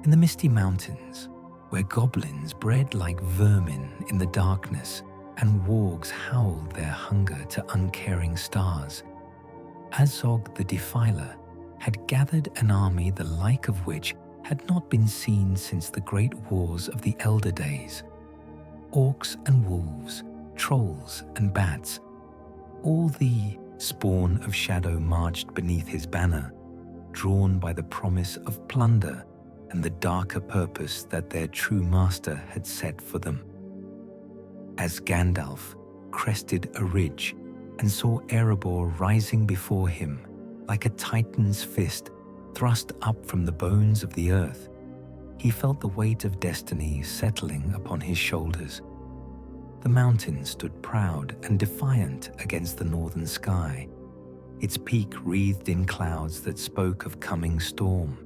[SPEAKER 2] In the misty mountains, where goblins bred like vermin in the darkness and wargs howled their hunger to uncaring stars, Azog the Defiler had gathered an army the like of which had not been seen since the great wars of the elder days. Orcs and wolves, trolls and bats, all the spawn of shadow marched beneath his banner, drawn by the promise of plunder and the darker purpose that their true master had set for them. As Gandalf crested a ridge and saw Erebor rising before him like a titan's fist thrust up from the bones of the earth, he felt the weight of destiny settling upon his shoulders. The mountain stood proud and defiant against the northern sky, its peak wreathed in clouds that spoke of coming storm.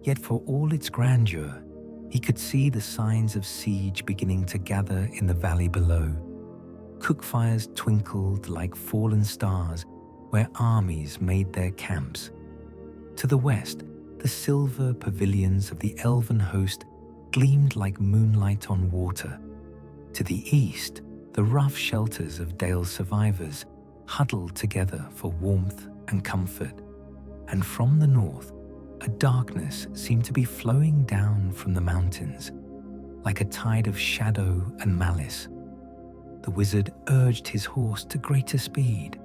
[SPEAKER 2] Yet for all its grandeur, he could see the signs of siege beginning to gather in the valley below. Cookfires twinkled like fallen stars where armies made their camps. To the west, the silver pavilions of the elven host gleamed like moonlight on water. To the east, the rough shelters of Dale's survivors huddled together for warmth and comfort. And from the north, a darkness seemed to be flowing down from the mountains, like a tide of shadow and malice. The wizard urged his horse to greater speed,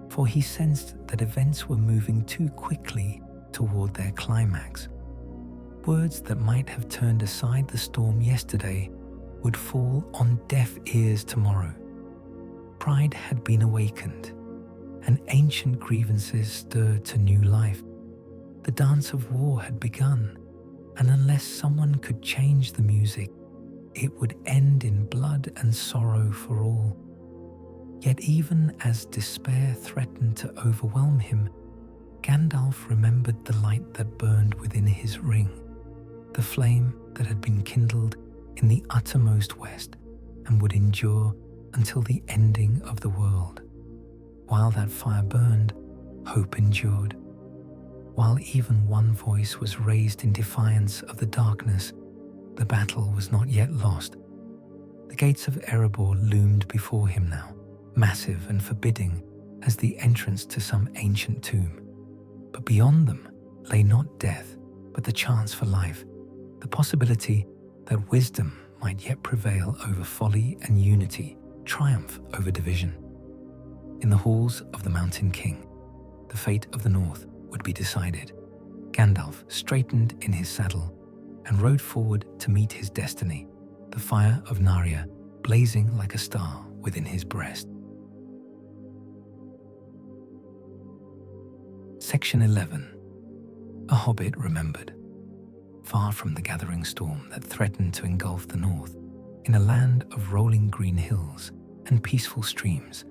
[SPEAKER 2] for he sensed that events were moving too quickly toward their climax. Words that might have turned aside the storm yesterday would fall on deaf ears tomorrow. Pride had been awakened, and ancient grievances stirred to new life. The dance of war had begun, and unless someone could change the music, it would end in blood and sorrow for all. Yet even as despair threatened to overwhelm him, Gandalf remembered the light that burned within his ring, the flame that had been kindled in the uttermost west and would endure until the ending of the world. While that fire burned, hope endured. While even one voice was raised in defiance of the darkness, the battle was not yet lost. The gates of Erebor loomed before him now, massive and forbidding as the entrance to some ancient tomb. But beyond them lay not death, but the chance for life, the possibility that wisdom might yet prevail over folly and unity, triumph over division. In the halls of the Mountain King, the fate of the North would be decided. Gandalf straightened in his saddle and rode forward to meet his destiny, the fire of Narya blazing like a star within his breast. Section 11. A Hobbit Remembered. Far from the gathering storm that threatened to engulf the north, in a land of rolling green hills and peaceful streams,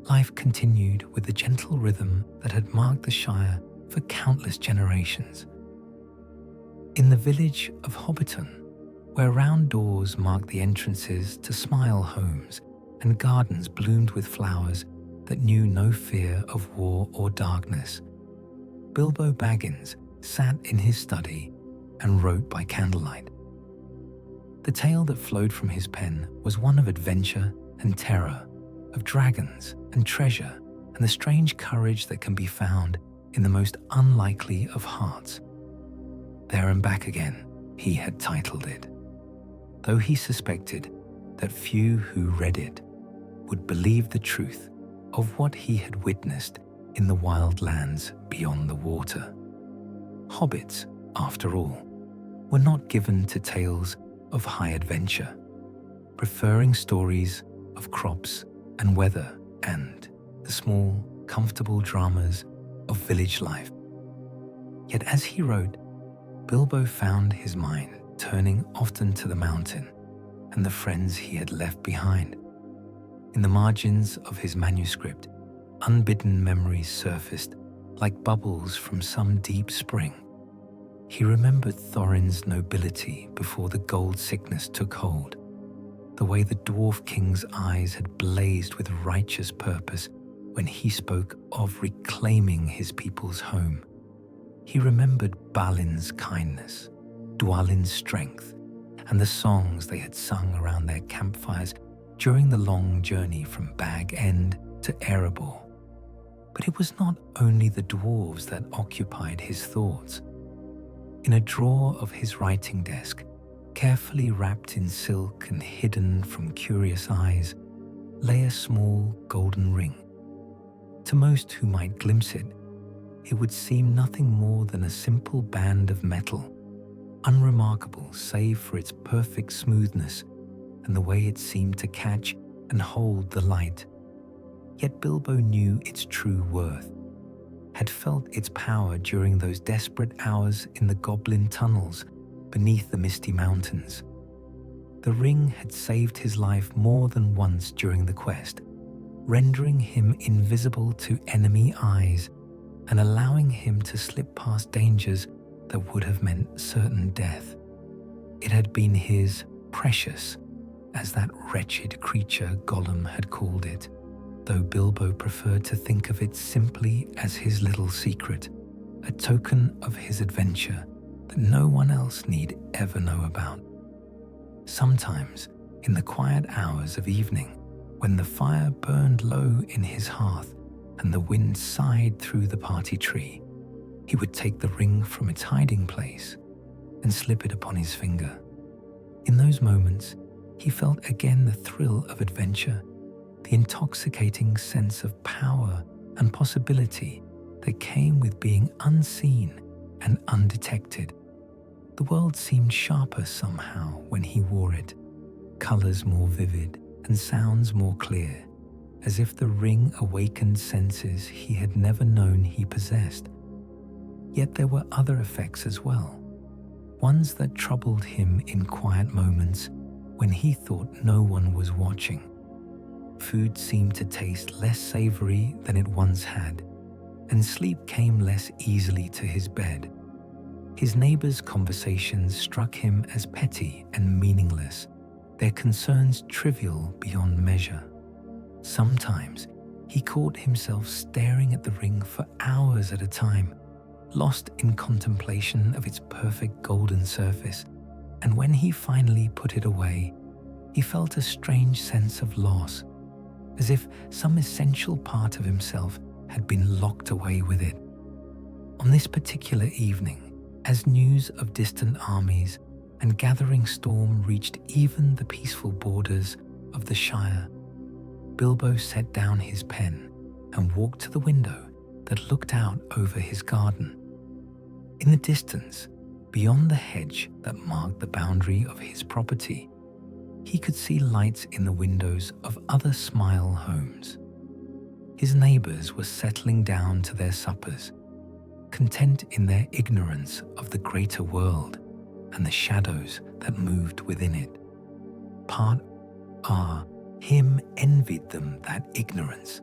[SPEAKER 2] life continued with the gentle rhythm that had marked the Shire for countless generations. In the village of Hobbiton, where round doors marked the entrances to smile homes and gardens bloomed with flowers that knew no fear of war or darkness, Bilbo Baggins sat in his study and wrote by candlelight. The tale that flowed from his pen was one of adventure and terror, of dragons and treasure and the strange courage that can be found in the most unlikely of hearts. There and Back Again, he had titled it, though he suspected that few who read it would believe the truth of what he had witnessed in the wild lands beyond the water. Hobbits, after all, were not given to tales of high adventure, preferring stories of crops and weather and the small, comfortable dramas of village life. Yet as he wrote, Bilbo found his mind turning often to the mountain and the friends he had left behind. In the margins of his manuscript, unbidden memories surfaced like bubbles from some deep spring. He remembered Thorin's nobility before the gold sickness took hold, the way the dwarf king's eyes had blazed with righteous purpose when he spoke of reclaiming his people's home. He remembered Balin's kindness, Dwalin's strength, and the songs they had sung around their campfires during the long journey from Bag End to Erebor. But it was not only the dwarves that occupied his thoughts. In a drawer of his writing desk, carefully wrapped in silk and hidden from curious eyes, lay a small golden ring. To most who might glimpse it, it would seem nothing more than a simple band of metal, unremarkable save for its perfect smoothness and the way it seemed to catch and hold the light. Yet Bilbo knew its true worth, had felt its power during those desperate hours in the goblin tunnels beneath the misty mountains. The ring had saved his life more than once during the quest, rendering him invisible to enemy eyes and allowing him to slip past dangers that would have meant certain death. It had been his precious, as that wretched creature Gollum had called it, though Bilbo preferred to think of it simply as his little secret, a token of his adventure that no one else need ever know about. Sometimes, in the quiet hours of evening, when the fire burned low in his hearth and the wind sighed through the party tree, he would take the ring from its hiding place and slip it upon his finger. In those moments, he felt again the thrill of adventure, the intoxicating sense of power and possibility that came with being unseen and undetected. The world seemed sharper somehow when he wore it, colors more vivid and sounds more clear, as if the ring awakened senses he had never known he possessed. Yet there were other effects as well, ones that troubled him in quiet moments when he thought no one was watching. Food seemed to taste less savory than it once had, and sleep came less easily to his bed. His neighbors' conversations struck him as petty and meaningless, their concerns trivial beyond measure. Sometimes he caught himself staring at the ring for hours at a time, lost in contemplation of its perfect golden surface, and when he finally put it away, he felt a strange sense of loss, as if some essential part of himself had been locked away with it. On this particular evening, as news of distant armies and gathering storm reached even the peaceful borders of the Shire, Bilbo set down his pen and walked to the window that looked out over his garden. In the distance, beyond the hedge that marked the boundary of his property, he could see lights in the windows of other smile homes. His neighbors were settling down to their suppers, content in their ignorance of the greater world and the shadows that moved within it. Part him envied them that ignorance.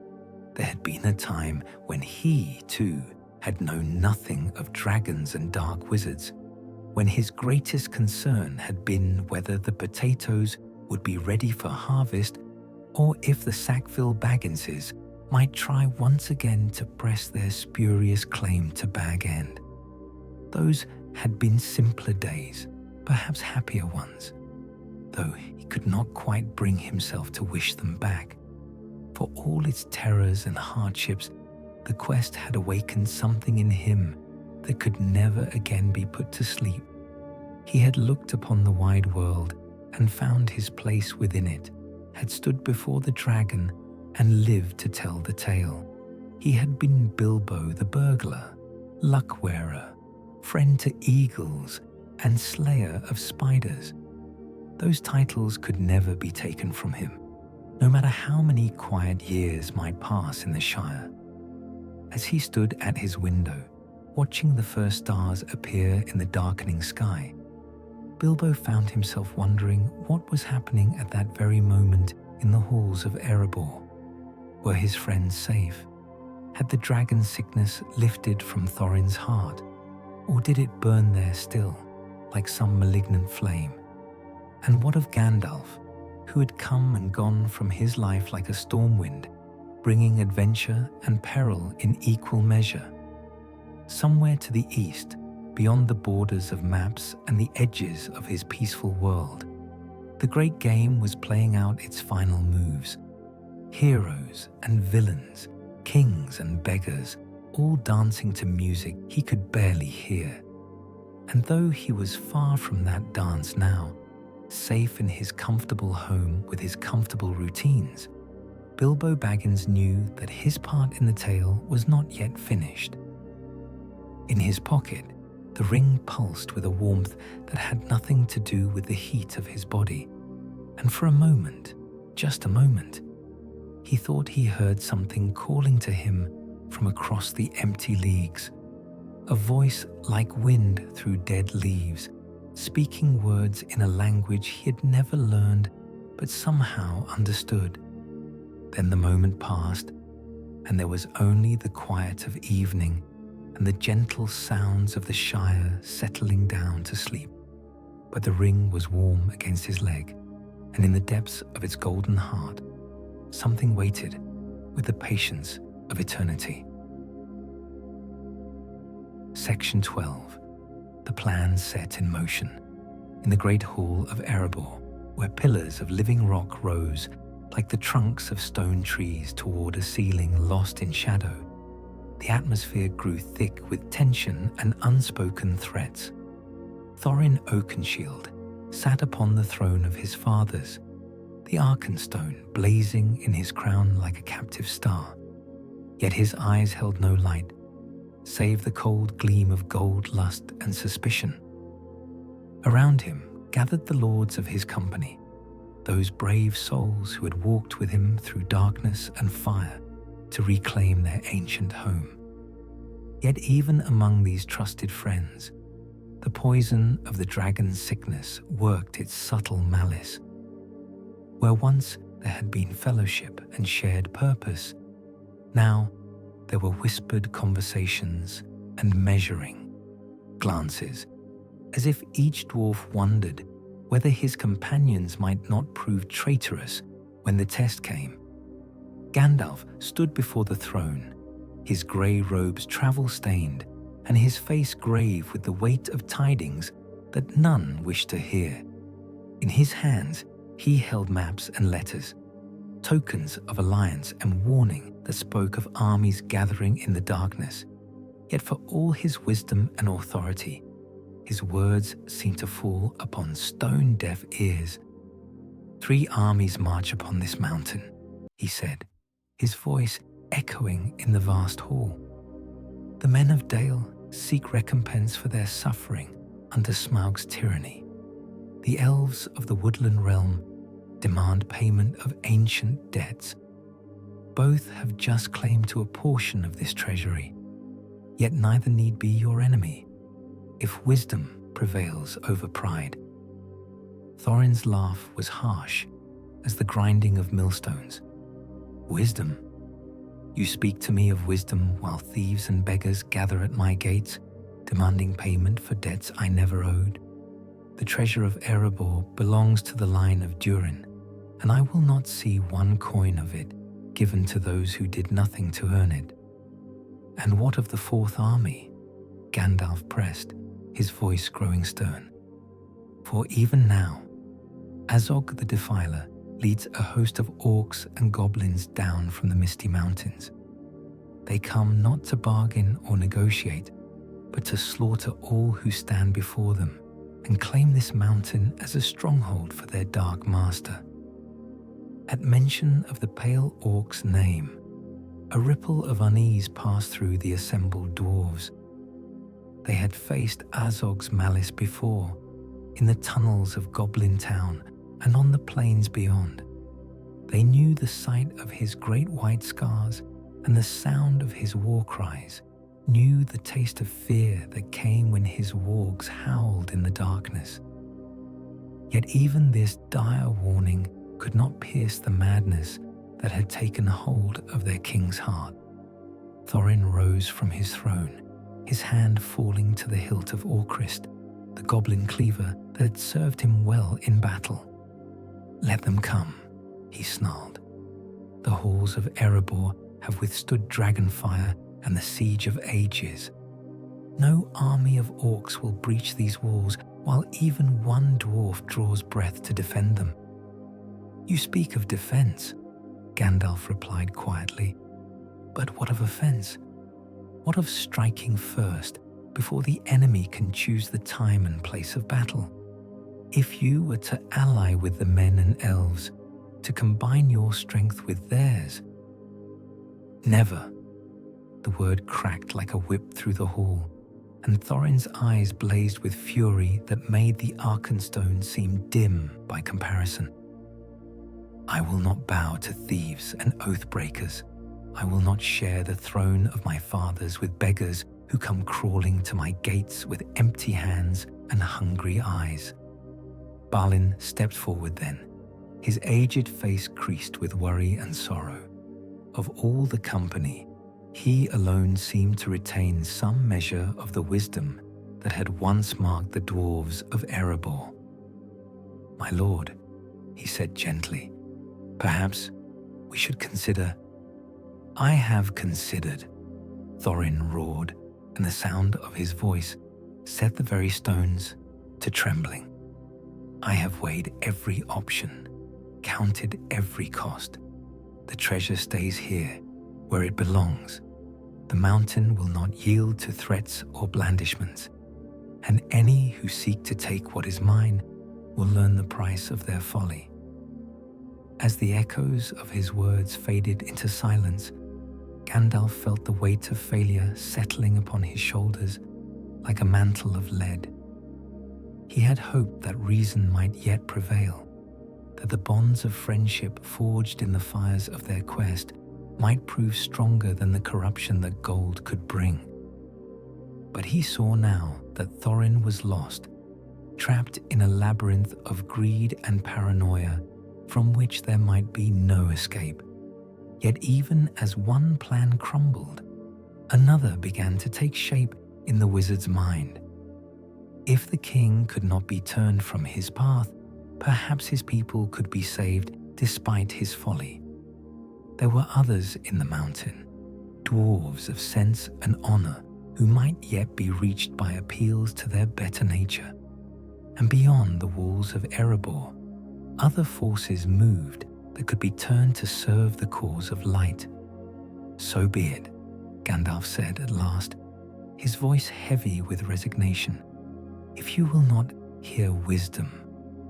[SPEAKER 2] There had been a time when he, too, had known nothing of dragons and dark wizards, when his greatest concern had been whether the potatoes would be ready for harvest or if the Sackville Bagginses might try once again to press their spurious claim to Bag End. Those had been simpler days, perhaps happier ones, though he could not quite bring himself to wish them back. For all its terrors and hardships, the quest had awakened something in him that could never again be put to sleep. He had looked upon the wide world and found his place within it, had stood before the dragon and lived to tell the tale. He had been Bilbo the burglar, luck-wearer, friend to eagles, and slayer of spiders. Those titles could never be taken from him, no matter how many quiet years might pass in the Shire. As he stood at his window, watching the first stars appear in the darkening sky, Bilbo found himself wondering what was happening at that very moment in the halls of Erebor. Were his friends safe? Had the dragon sickness lifted from Thorin's heart, or did it burn there still, like some malignant flame? And what of Gandalf, who had come and gone from his life like a storm wind, bringing adventure and peril in equal measure? Somewhere to the east, beyond the borders of maps and the edges of his peaceful world, the great game was playing out its final moves. Heroes and villains, kings and beggars, all dancing to music he could barely hear. And though he was far from that dance now, safe in his comfortable home with his comfortable routines, Bilbo Baggins knew that his part in the tale was not yet finished. In his pocket, the ring pulsed with a warmth that had nothing to do with the heat of his body, and for a moment, just a moment, he thought he heard something calling to him from across the empty leagues, a voice like wind through dead leaves, speaking words in a language he had never learned but somehow understood. Then the moment passed, and there was only the quiet of evening and the gentle sounds of the Shire settling down to sleep. But the ring was warm against his leg, and in the depths of its golden heart, something waited with the patience of eternity. Section 12. The plan set in motion. In the great hall of Erebor, where pillars of living rock rose like the trunks of stone trees toward a ceiling lost in shadow, the atmosphere grew thick with tension and unspoken threats. Thorin Oakenshield sat upon the throne of his fathers, the Arkenstone blazing in his crown like a captive star. Yet his eyes held no light, save the cold gleam of gold lust and suspicion. Around him gathered the lords of his company, those brave souls who had walked with him through darkness and fire to reclaim their ancient home. Yet even among these trusted friends, the poison of the dragon's sickness worked its subtle malice. Where once there had been fellowship and shared purpose, now there were whispered conversations and measuring glances, as if each dwarf wondered whether his companions might not prove traitorous when the test came. Gandalf stood before the throne, his grey robes travel-stained and his face grave with the weight of tidings that none wished to hear. In his hands, he held maps and letters, tokens of alliance and warning that spoke of armies gathering in the darkness. Yet for all his wisdom and authority, his words seemed to fall upon stone-deaf ears. 3 armies march upon this mountain, he said, his voice echoing in the vast hall. The men of Dale seek recompense for their suffering under Smaug's tyranny. The elves of the woodland realm demand payment of ancient debts. Both have just claim to a portion of this treasury, yet neither need be your enemy, if wisdom prevails over pride. Thorin's laugh was harsh as the grinding of millstones. Wisdom? You speak to me of wisdom while thieves and beggars gather at my gates, demanding payment for debts I never owed. The treasure of Erebor belongs to the line of Durin, and I will not see one coin of it given to those who did nothing to earn it. And what of the 4th army? Gandalf pressed, his voice growing stern. For even now, Azog the Defiler leads a host of orcs and goblins down from the misty mountains. They come not to bargain or negotiate, but to slaughter all who stand before them and claim this mountain as a stronghold for their dark master. At mention of the pale orc's name, a ripple of unease passed through the assembled dwarves. They had faced Azog's malice before, in the tunnels of Goblin Town and on the plains beyond. They knew the sight of his great white scars and the sound of his war cries, knew the taste of fear that came when his wargs howled in the darkness. Yet even this dire warning could not pierce the madness that had taken hold of their king's heart. Thorin rose from his throne, his hand falling to the hilt of Orcrist, the goblin cleaver that had served him well in battle. "Let them come," he snarled. "The halls of Erebor have withstood dragonfire and the siege of ages. No army of orcs will breach these walls while even one dwarf draws breath to defend them." "You speak of defense," Gandalf replied quietly. "But what of offense? What of striking first before the enemy can choose the time and place of battle? If you were to ally with the men and elves, to combine your strength with theirs—" "Never." The word cracked like a whip through the hall, and Thorin's eyes blazed with fury that made the Arkenstone seem dim by comparison. "I will not bow to thieves and oath-breakers. I will not share the throne of my fathers with beggars who come crawling to my gates with empty hands and hungry eyes." Balin stepped forward then, his aged face creased with worry and sorrow. Of all the company, he alone seemed to retain some measure of the wisdom that had once marked the dwarves of Erebor. "My lord," he said gently, "perhaps we should consider—" "I have considered," Thorin roared, and the sound of his voice set the very stones to trembling. "I have weighed every option, counted every cost. The treasure stays here, where it belongs. The mountain will not yield to threats or blandishments, and any who seek to take what is mine will learn the price of their folly." As the echoes of his words faded into silence, Gandalf felt the weight of failure settling upon his shoulders like a mantle of lead. He had hoped that reason might yet prevail, that the bonds of friendship forged in the fires of their quest might prove stronger than the corruption that gold could bring. But he saw now that Thorin was lost, trapped in a labyrinth of greed and paranoia from which there might be no escape. Yet even as one plan crumbled, another began to take shape in the wizard's mind. If the king could not be turned from his path, perhaps his people could be saved despite his folly. There were others in the mountain, dwarves of sense and honor, who might yet be reached by appeals to their better nature. And beyond the walls of Erebor, other forces moved that could be turned to serve the cause of light. "So be it," Gandalf said at last, his voice heavy with resignation. "If you will not hear wisdom,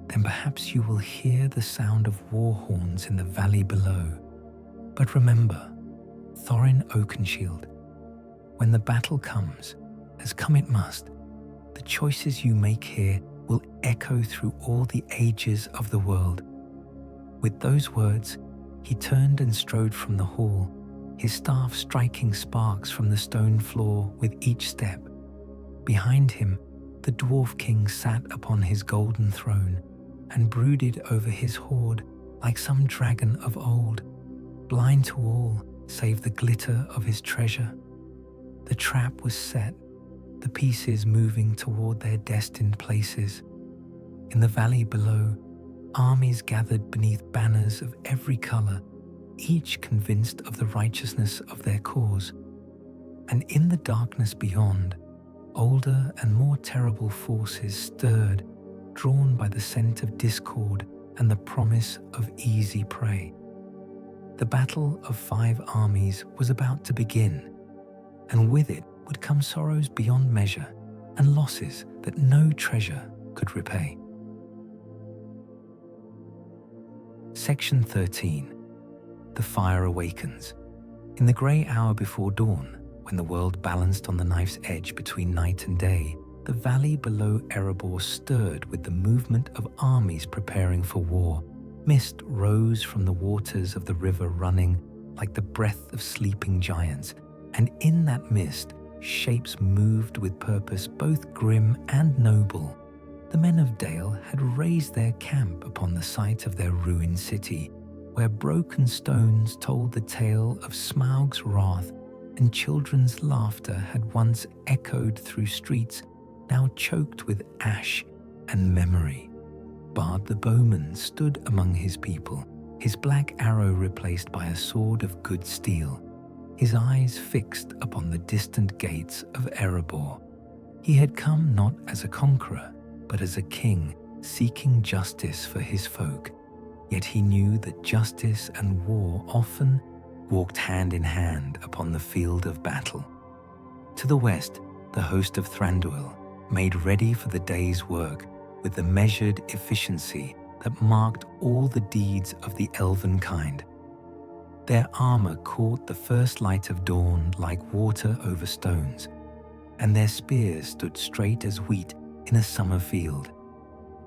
[SPEAKER 2] then perhaps you will hear the sound of war horns in the valley below. But remember, Thorin Oakenshield, when the battle comes, as come it must, the choices you make here will echo through all the ages of the world." With those words, he turned and strode from the hall, his staff striking sparks from the stone floor with each step. Behind him, the Dwarf King sat upon his golden throne and brooded over his hoard like some dragon of old, blind to all save the glitter of his treasure. The trap was set, the pieces moving toward their destined places. In the valley below, armies gathered beneath banners of every color, each convinced of the righteousness of their cause. And in the darkness beyond, older and more terrible forces stirred, drawn by the scent of discord and the promise of easy prey. The battle of 5 armies was about to begin, and with it would come sorrows beyond measure and losses that no treasure could repay. Section 13. The Fire Awakens. In the grey hour before dawn, when the world balanced on the knife's edge between night and day, the valley below Erebor stirred with the movement of armies preparing for war. Mist rose from the waters of the river running like the breath of sleeping giants, and in that mist, shapes moved with purpose both grim and noble. The men of Dale had raised their camp upon the site of their ruined city, where broken stones told the tale of Smaug's wrath, and children's laughter had once echoed through streets now choked with ash and memory. Bard the Bowman stood among his people, his black arrow replaced by a sword of good steel, his eyes fixed upon the distant gates of Erebor. He had come not as a conqueror, but as a king seeking justice for his folk. Yet he knew that justice and war often walked hand in hand upon the field of battle. To the west, the host of Thranduil made ready for the day's work with the measured efficiency that marked all the deeds of the elven kind. Their armor caught the first light of dawn like water over stones, and their spears stood straight as wheat in a summer field.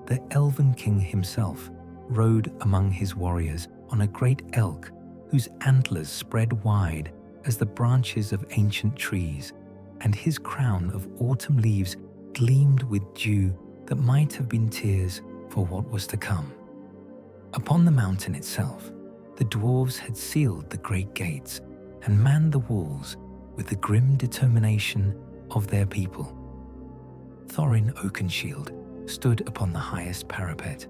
[SPEAKER 2] The elven king himself rode among his warriors on a great elk whose antlers spread wide as the branches of ancient trees, and his crown of autumn leaves gleamed with dew that might have been tears for what was to come. Upon the mountain itself, the dwarves had sealed the great gates and manned the walls with the grim determination of their people. Thorin Oakenshield stood upon the highest parapet,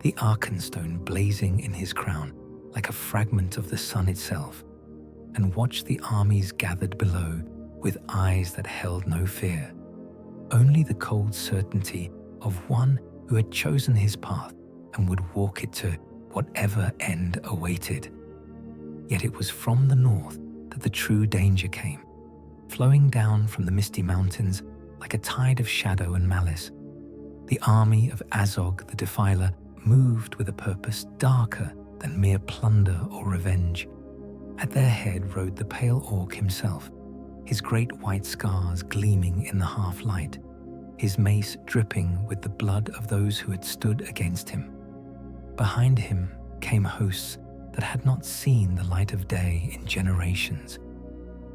[SPEAKER 2] the Arkenstone blazing in his crown like a fragment of the sun itself, and watched the armies gathered below with eyes that held no fear, only the cold certainty of one who had chosen his path and would walk it to whatever end awaited. Yet it was from the north that the true danger came, flowing down from the misty mountains like a tide of shadow and malice. The army of Azog the Defiler moved with a purpose darker than mere plunder or revenge. At their head rode the pale orc himself, his great white scars gleaming in the half-light, his mace dripping with the blood of those who had stood against him. Behind him came hosts that had not seen the light of day in generations.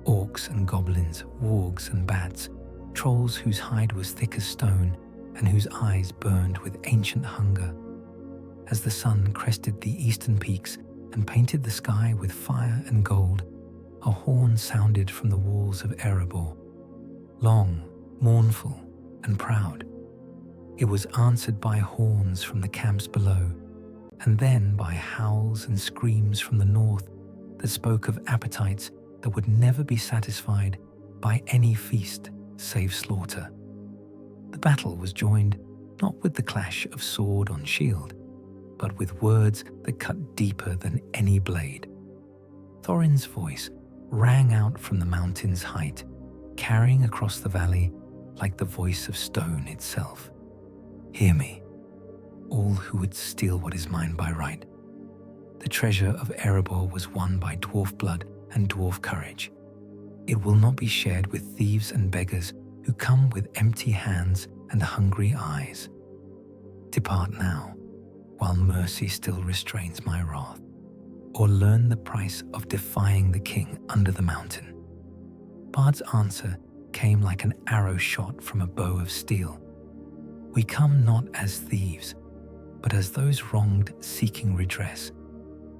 [SPEAKER 2] Orcs and goblins, wargs and bats, trolls whose hide was thick as stone and whose eyes burned with ancient hunger. As the sun crested the eastern peaks and painted the sky with fire and gold, a horn sounded from the walls of Erebor, long, mournful, and proud. It was answered by horns from the camps below, and then by howls and screams from the north that spoke of appetites that would never be satisfied by any feast save slaughter. The battle was joined not with the clash of sword on shield, but with words that cut deeper than any blade. Thorin's voice rang out from the mountain's height, carrying across the valley like the voice of stone itself. Hear me, all who would steal what is mine by right. The treasure of Erebor was won by dwarf blood and dwarf courage. It will not be shared with thieves and beggars who come with empty hands and hungry eyes. Depart now, while mercy still restrains my wrath, or learn the price of defying the king under the mountain. Bard's answer came like an arrow shot from a bow of steel. We come not as thieves, but as those wronged seeking redress.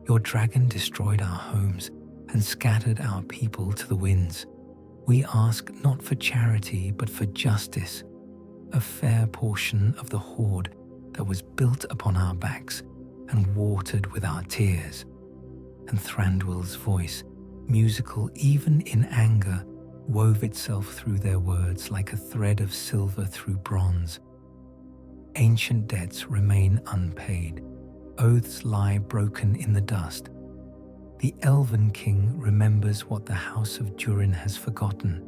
[SPEAKER 2] Your dragon destroyed our homes and scattered our people to the winds. We ask not for charity, but for justice, a fair portion of the hoard that was built upon our backs and watered with our tears. And Thranduil's voice, musical even in anger, wove itself through their words like a thread of silver through bronze. Ancient debts remain unpaid, oaths lie broken in the dust. The Elven King remembers what the House of Durin has forgotten,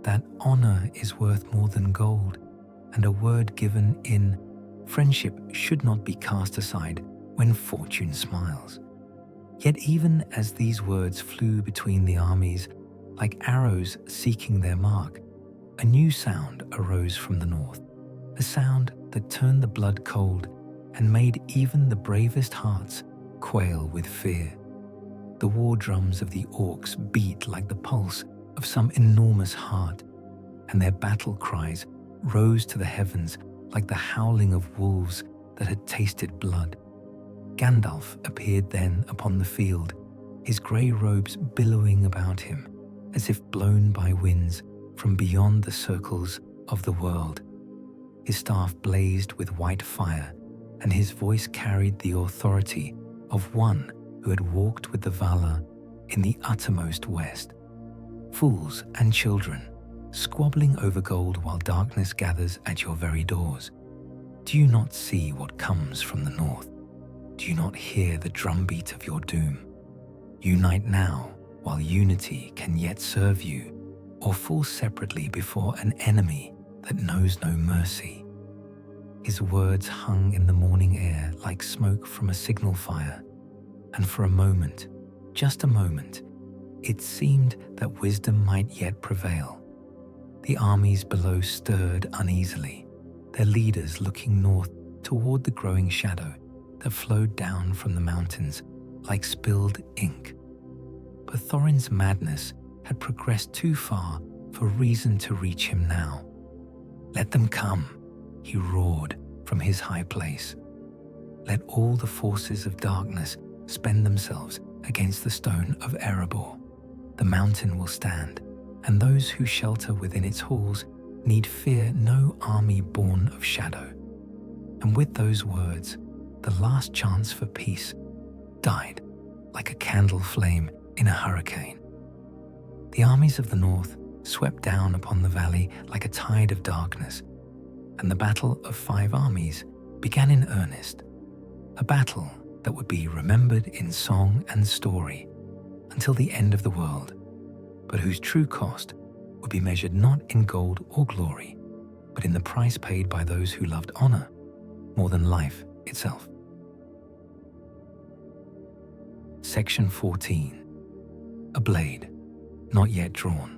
[SPEAKER 2] that honor is worth more than gold, and a word given in friendship should not be cast aside when fortune smiles. Yet even as these words flew between the armies, like arrows seeking their mark, a new sound arose from the north, a sound that turned the blood cold and made even the bravest hearts quail with fear. The war drums of the Orcs beat like the pulse of some enormous heart, and their battle cries rose to the heavens like the howling of wolves that had tasted blood. Gandalf appeared then upon the field, his grey robes billowing about him, as if blown by winds from beyond the circles of the world. His staff blazed with white fire, and his voice carried the authority of one who had walked with the valor in the uttermost west. Fools and children, squabbling over gold while darkness gathers at your very doors. Do you not see what comes from the north? Do you not hear the drumbeat of your doom? Unite now, while unity can yet serve you, or fall separately before an enemy that knows no mercy. His words hung in the morning air like smoke from a signal fire, and for a moment, just a moment, it seemed that wisdom might yet prevail. The armies below stirred uneasily, their leaders looking north toward the growing shadow that flowed down from the mountains like spilled ink. But Thorin's madness had progressed too far for reason to reach him now. Let them come, he roared from his high place. Let all the forces of darkness spend themselves against the stone of Erebor. The mountain will stand, and those who shelter within its halls need fear no army born of shadow. And with those words, the last chance for peace died like a candle flame in a hurricane. The armies of the north swept down upon the valley like a tide of darkness, and the battle of Five Armies began in earnest, a battle that would be remembered in song and story until the end of the world, but whose true cost would be measured not in gold or glory, but in the price paid by those who loved honor more than life itself. Section 14. A blade, not yet drawn.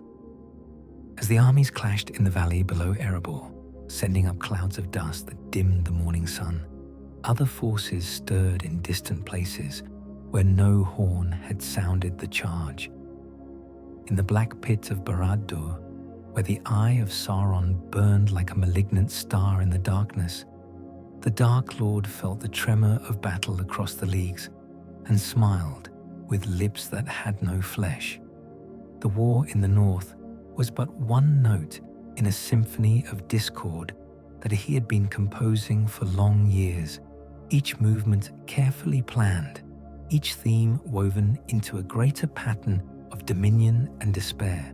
[SPEAKER 2] As the armies clashed in the valley below Erebor, sending up clouds of dust that dimmed the morning sun, other forces stirred in distant places where no horn had sounded the charge. In the black pit of Barad-dûr, where the eye of Sauron burned like a malignant star in the darkness, the Dark Lord felt the tremor of battle across the leagues and smiled with lips that had no flesh. The war in the north was but one note in a symphony of discord that he had been composing for long years, each movement carefully planned, each theme woven into a greater pattern of dominion and despair.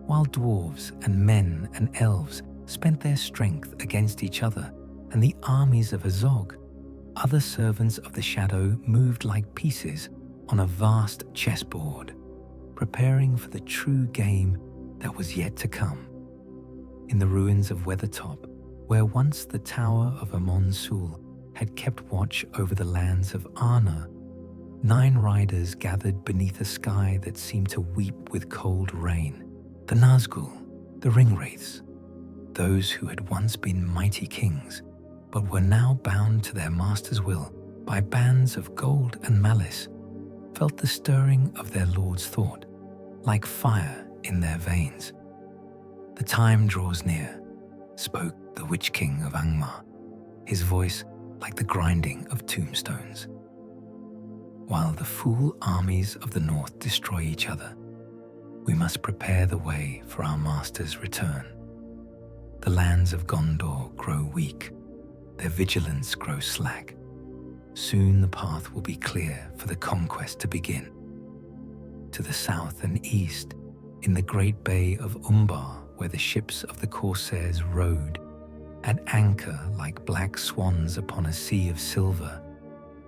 [SPEAKER 2] While dwarves and men and elves spent their strength against each other and the armies of Azog, other servants of the shadow moved like pieces on a vast chessboard, preparing for the true game that was yet to come. In the ruins of Weathertop, where once the tower of Amon Sul had kept watch over the lands of Arna, 9 riders gathered beneath a sky that seemed to weep with cold rain. The Nazgul, the Ringwraiths, those who had once been mighty kings, but were now bound to their master's will by bands of gold and malice, felt the stirring of their lord's thought, like fire in their veins. The time draws near, spoke the Witch King of Angmar, his voice like the grinding of tombstones. While the fool armies of the north destroy each other, we must prepare the way for our master's return. The lands of Gondor grow weak, their vigilance grows slack. Soon the path will be clear for the conquest to begin. To the south and east, in the great bay of Umbar, where the ships of the corsairs rode, at anchor like black swans upon a sea of silver,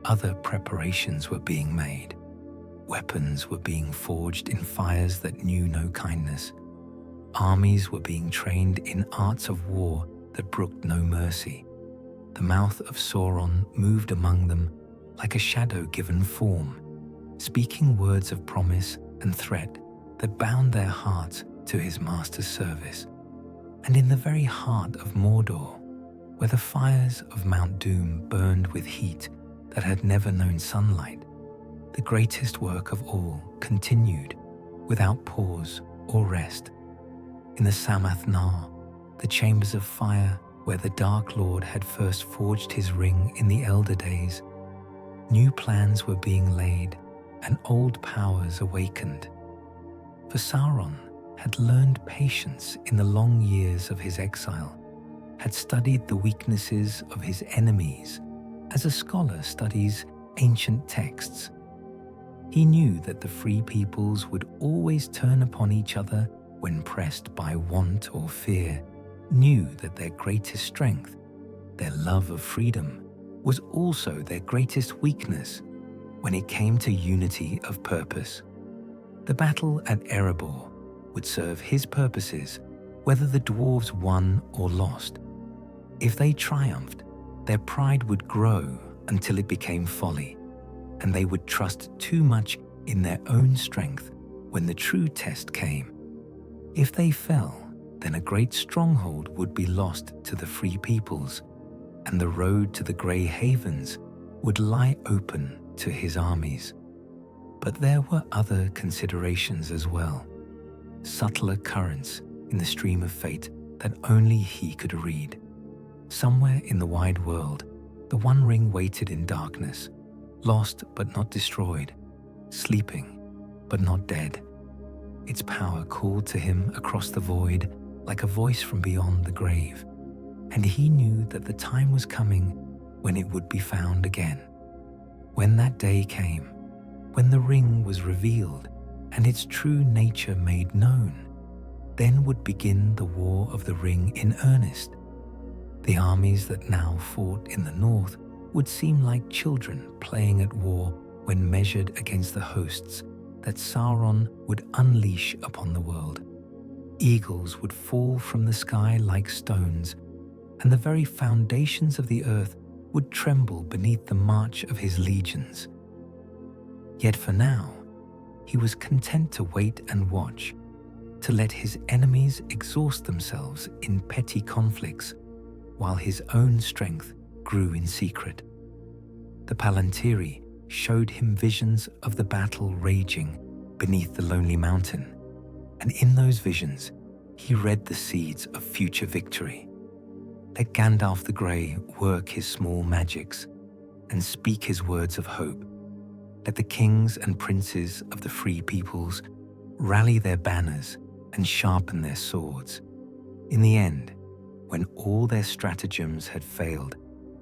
[SPEAKER 2] other preparations were being made. Weapons were being forged in fires that knew no kindness. Armies were being trained in arts of war that brooked no mercy. The mouth of Sauron moved among them like a shadow given form, speaking words of promise and threat that bound their hearts to his master's service. And in the very heart of Mordor, where the fires of Mount Doom burned with heat that had never known sunlight, the greatest work of all continued without pause or rest. In the Samath Nar, the chambers of fire where the Dark Lord had first forged his ring in the Elder Days, new plans were being laid and old powers awakened. For Sauron had learned patience in the long years of his exile, had studied the weaknesses of his enemies as a scholar studies ancient texts. He knew that the free peoples would always turn upon each other when pressed by want or fear, knew that their greatest strength, their love of freedom, was also their greatest weakness when it came to unity of purpose. The battle at Erebor would serve his purposes whether the dwarves won or lost. If they triumphed, their pride would grow until it became folly, and they would trust too much in their own strength when the true test came. If they fell, then a great stronghold would be lost to the free peoples, and the road to the Grey Havens would lie open to his armies. But there were other considerations as well, subtler currents in the stream of fate that only he could read. Somewhere in the wide world, the One Ring waited in darkness, lost but not destroyed, sleeping but not dead. Its power called to him across the void like a voice from beyond the grave, and he knew that the time was coming when it would be found again. When that day came, when the ring was revealed and its true nature made known, then would begin the War of the Ring in earnest. The armies that now fought in the north would seem like children playing at war when measured against the hosts that Sauron would unleash upon the world. Eagles would fall from the sky like stones, and the very foundations of the earth would tremble beneath the march of his legions. Yet for now, he was content to wait and watch, to let his enemies exhaust themselves in petty conflicts, while his own strength grew in secret. The Palantiri showed him visions of the battle raging beneath the lonely mountain, and in those visions, he read the seeds of future victory. Let Gandalf the Grey work his small magics and speak his words of hope. Let the kings and princes of the free peoples rally their banners and sharpen their swords. In the end, when all their stratagems had failed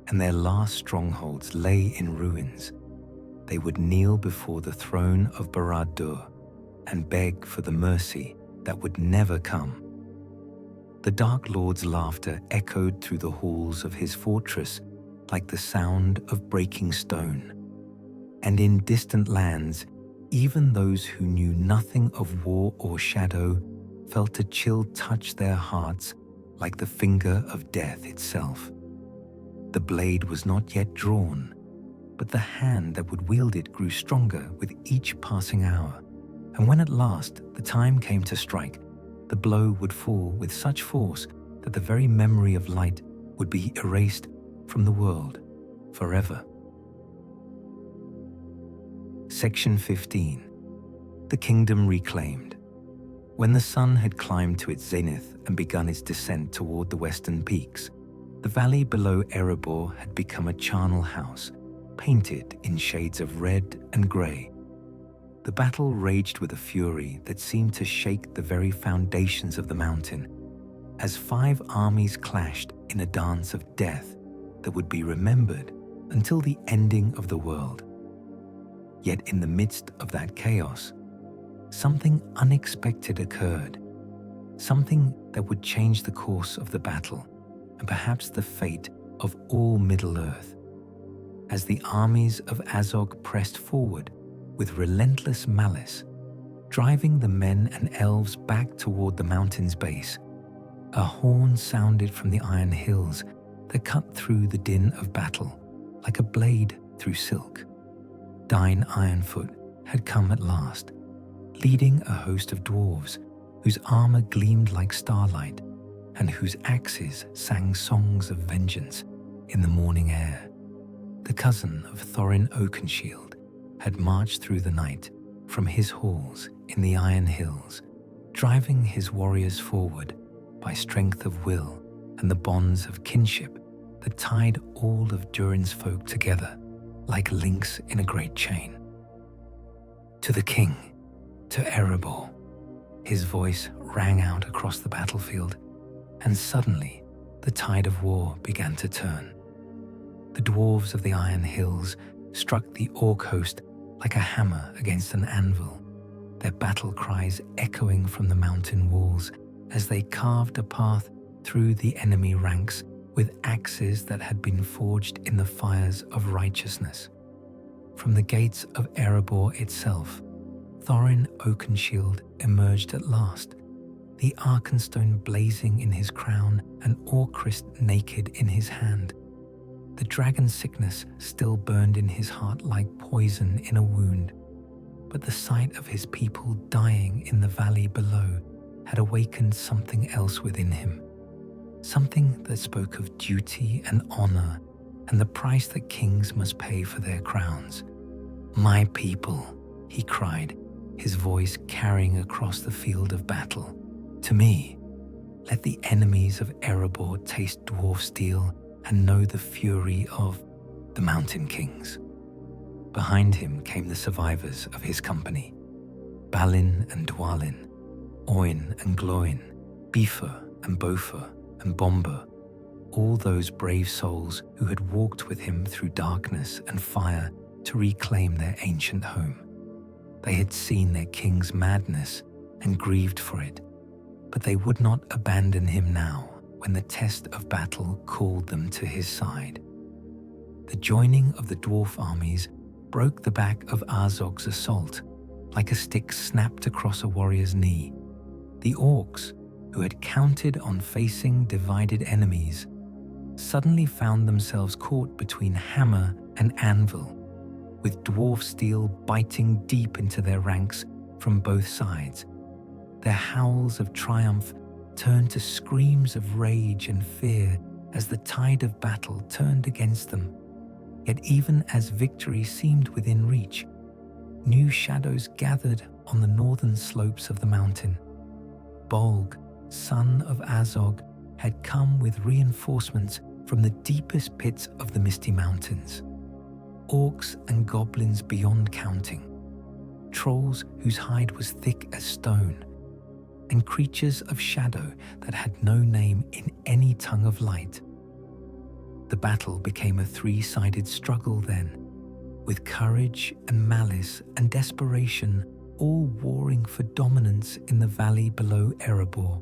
[SPEAKER 2] and their last strongholds lay in ruins, they would kneel before the throne of Barad-dûr and beg for the mercy that would never come. The Dark Lord's laughter echoed through the halls of his fortress like the sound of breaking stone. And in distant lands, even those who knew nothing of war or shadow felt a chill touch their hearts like the finger of death itself. The blade was not yet drawn, but the hand that would wield it grew stronger with each passing hour. And when at last the time came to strike, the blow would fall with such force that the very memory of light would be erased from the world forever. Section 15. The Kingdom Reclaimed. When the sun had climbed to its zenith and begun its descent toward the western peaks, the valley below Erebor had become a charnel house, painted in shades of red and grey. The battle raged with a fury that seemed to shake the very foundations of the mountain, as 5 armies clashed in a dance of death that would be remembered until the ending of the world. Yet in the midst of that chaos, something unexpected occurred, something that would change the course of the battle and perhaps the fate of all Middle-earth. As the armies of Azog pressed forward with relentless malice, driving the men and elves back toward the mountain's base, a horn sounded from the iron hills that cut through the din of battle like a blade through silk. Dine Ironfoot had come at last, leading a host of dwarves whose armor gleamed like starlight and whose axes sang songs of vengeance in the morning air. The cousin of Thorin Oakenshield had marched through the night from his halls in the Iron Hills, driving his warriors forward by strength of will and the bonds of kinship that tied all of Durin's folk together like links in a great chain. To the king, to Erebor, his voice rang out across the battlefield, and suddenly the tide of war began to turn. The dwarves of the Iron Hills struck the Orc host like a hammer against an anvil, their battle cries echoing from the mountain walls as they carved a path through the enemy ranks with axes that had been forged in the fires of righteousness. From the gates of Erebor itself, Thorin Oakenshield emerged at last, the Arkenstone blazing in his crown and Orcrist naked in his hand. The dragon sickness still burned in his heart like poison in a wound, but the sight of his people dying in the valley below had awakened something else within him, something that spoke of duty and honor and the price that kings must pay for their crowns. "My people," he cried, his voice carrying across the field of battle. "To me, let the enemies of Erebor taste dwarf steel and know the fury of the Mountain Kings." Behind him came the survivors of his company, Balin and Dwalin, Oin and Gloin, Bifa and Bofa and Bomba, all those brave souls who had walked with him through darkness and fire to reclaim their ancient home. They had seen their king's madness and grieved for it, but they would not abandon him now when the test of battle called them to his side. The joining of the dwarf armies broke the back of Azog's assault like a stick snapped across a warrior's knee. The Orcs, who had counted on facing divided enemies, suddenly found themselves caught between hammer and anvil, with dwarf steel biting deep into their ranks from both sides. Their howls of triumph turned to screams of rage and fear as the tide of battle turned against them. Yet even as victory seemed within reach, new shadows gathered on the northern slopes of the mountain. Bolg, son of Azog, had come with reinforcements from the deepest pits of the Misty Mountains. Orcs and goblins beyond counting, trolls whose hide was thick as stone, and creatures of shadow that had no name in any tongue of light. The battle became a three-sided struggle then, with courage and malice and desperation all warring for dominance in the valley below Erebor.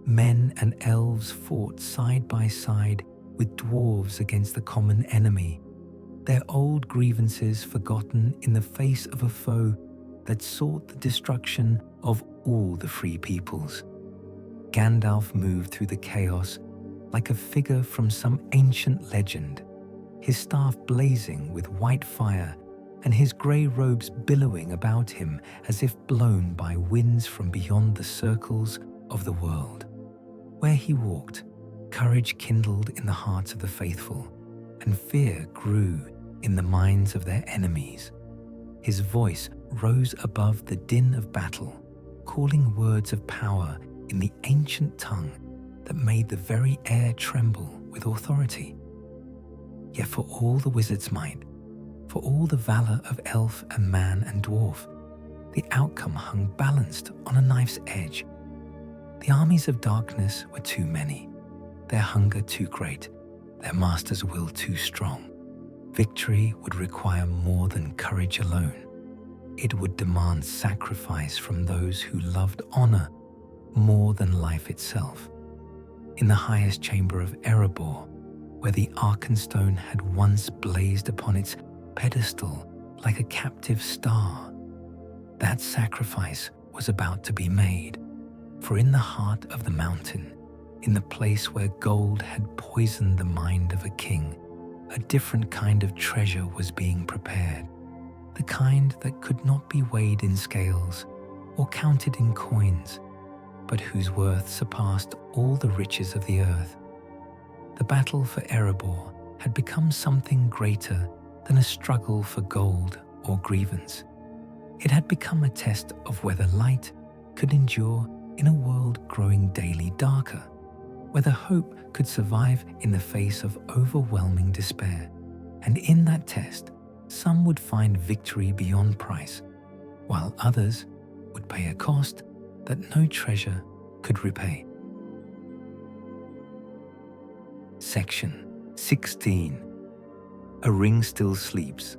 [SPEAKER 2] Men and elves fought side by side with dwarves against the common enemy, their old grievances forgotten in the face of a foe that sought the destruction of all the free peoples. Gandalf moved through the chaos like a figure from some ancient legend, his staff blazing with white fire and his grey robes billowing about him as if blown by winds from beyond the circles of the world. Where he walked, courage kindled in the hearts of the faithful, and fear grew in the minds of their enemies. His voice rose above the din of battle, calling words of power in the ancient tongue that made the very air tremble with authority. Yet for all the wizard's might, for all the valor of elf and man and dwarf, the outcome hung balanced on a knife's edge. The armies of darkness were too many, their hunger too great, their master's will too strong. Victory would require more than courage alone. It would demand sacrifice from those who loved honor more than life itself. In the highest chamber of Erebor, where the Arkenstone had once blazed upon its pedestal like a captive star, that sacrifice was about to be made. For in the heart of the mountain, in the place where gold had poisoned the mind of a king, a different kind of treasure was being prepared, the kind that could not be weighed in scales or counted in coins, but whose worth surpassed all the riches of the earth. The battle for Erebor had become something greater than a struggle for gold or grievance. It had become a test of whether light could endure in a world growing daily darker. whether hope could survive in the face of overwhelming despair. And in that test, some would find victory beyond price, while others would pay a cost that no treasure could repay. Section 16. A ring still sleeps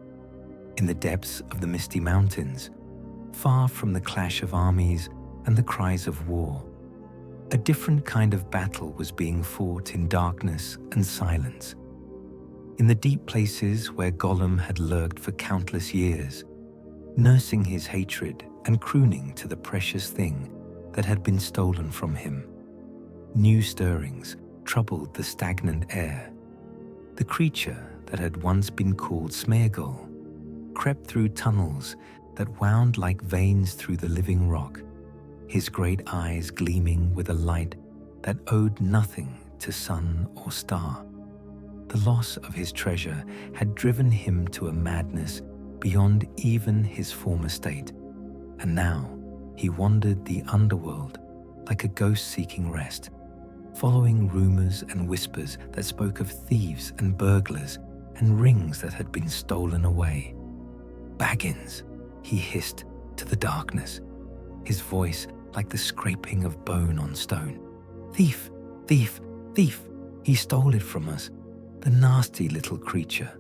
[SPEAKER 2] in the depths of the misty mountains, far from the clash of armies and the cries of war. A different kind of battle was being fought in darkness and silence. In the deep places where Gollum had lurked for countless years, nursing his hatred and crooning to the precious thing that had been stolen from him. New stirrings troubled the stagnant air. The creature that had once been called Smeargol crept through tunnels that wound like veins through the living rock, his great eyes gleaming with a light that owed nothing to sun or star. The loss of his treasure had driven him to a madness beyond even his former state, and now he wandered the underworld like a ghost seeking rest, following rumors and whispers that spoke of thieves and burglars and rings that had been stolen away. "Baggins," he hissed to the darkness, his voice like the scraping of bone on stone. "Thief, thief, thief, he stole it from us, the nasty little creature.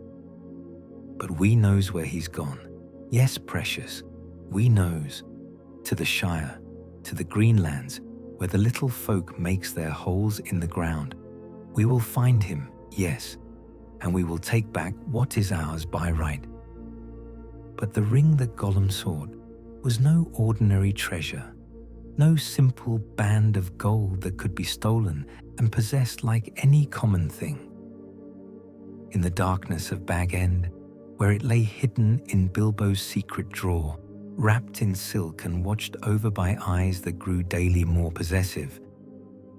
[SPEAKER 2] But we knows where he's gone. Yes, precious, we knows. To the Shire, to the Greenlands, where the little folk makes their holes in the ground. We will find him, yes, and we will take back what is ours by right." But the ring that Gollum sought was no ordinary treasure, no simple band of gold that could be stolen and possessed like any common thing. In the darkness of Bag End, where it lay hidden in Bilbo's secret drawer, wrapped in silk and watched over by eyes that grew daily more possessive,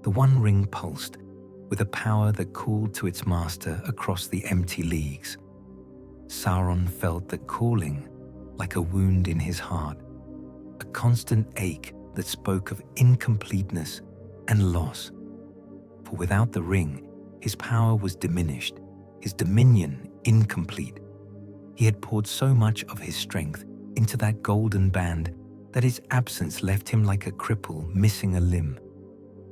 [SPEAKER 2] the one ring pulsed with a power that called to its master across the empty leagues. Sauron felt that calling like a wound in his heart, a constant ache that spoke of incompleteness and loss. For without the ring, his power was diminished, his dominion incomplete. He had poured so much of his strength into that golden band that its absence left him like a cripple missing a limb,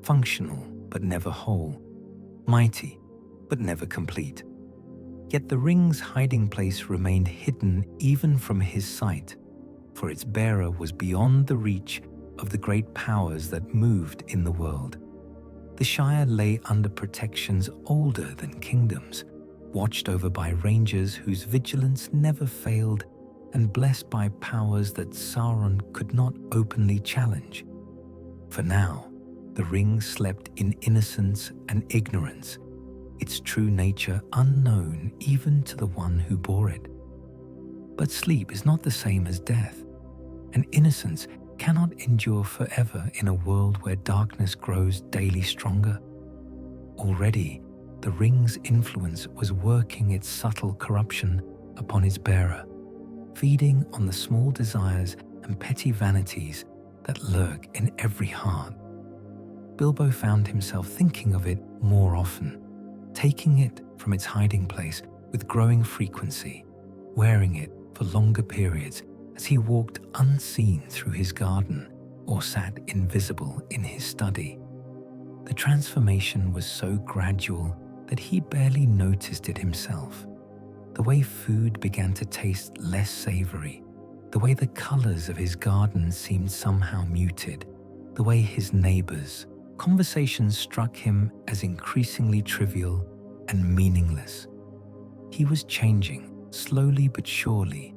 [SPEAKER 2] functional but never whole, mighty but never complete. Yet the ring's hiding place remained hidden even from his sight, for its bearer was beyond the reach of the great powers that moved in the world. The Shire lay under protections older than kingdoms, watched over by rangers whose vigilance never failed, and blessed by powers that Sauron could not openly challenge. For now, the ring slept in innocence and ignorance, its true nature unknown even to the one who bore it. But sleep is not the same as death, and innocence cannot endure forever in a world where darkness grows daily stronger. Already, the ring's influence was working its subtle corruption upon its bearer, feeding on the small desires and petty vanities that lurk in every heart. Bilbo found himself thinking of it more often, taking it from its hiding place with growing frequency, wearing it for longer periods as he walked unseen through his garden or sat invisible in his study. The transformation was so gradual that he barely noticed it himself. The way food began to taste less savory, the way the colors of his garden seemed somehow muted, the way his neighbors' conversations struck him as increasingly trivial and meaningless. He was changing, slowly but surely,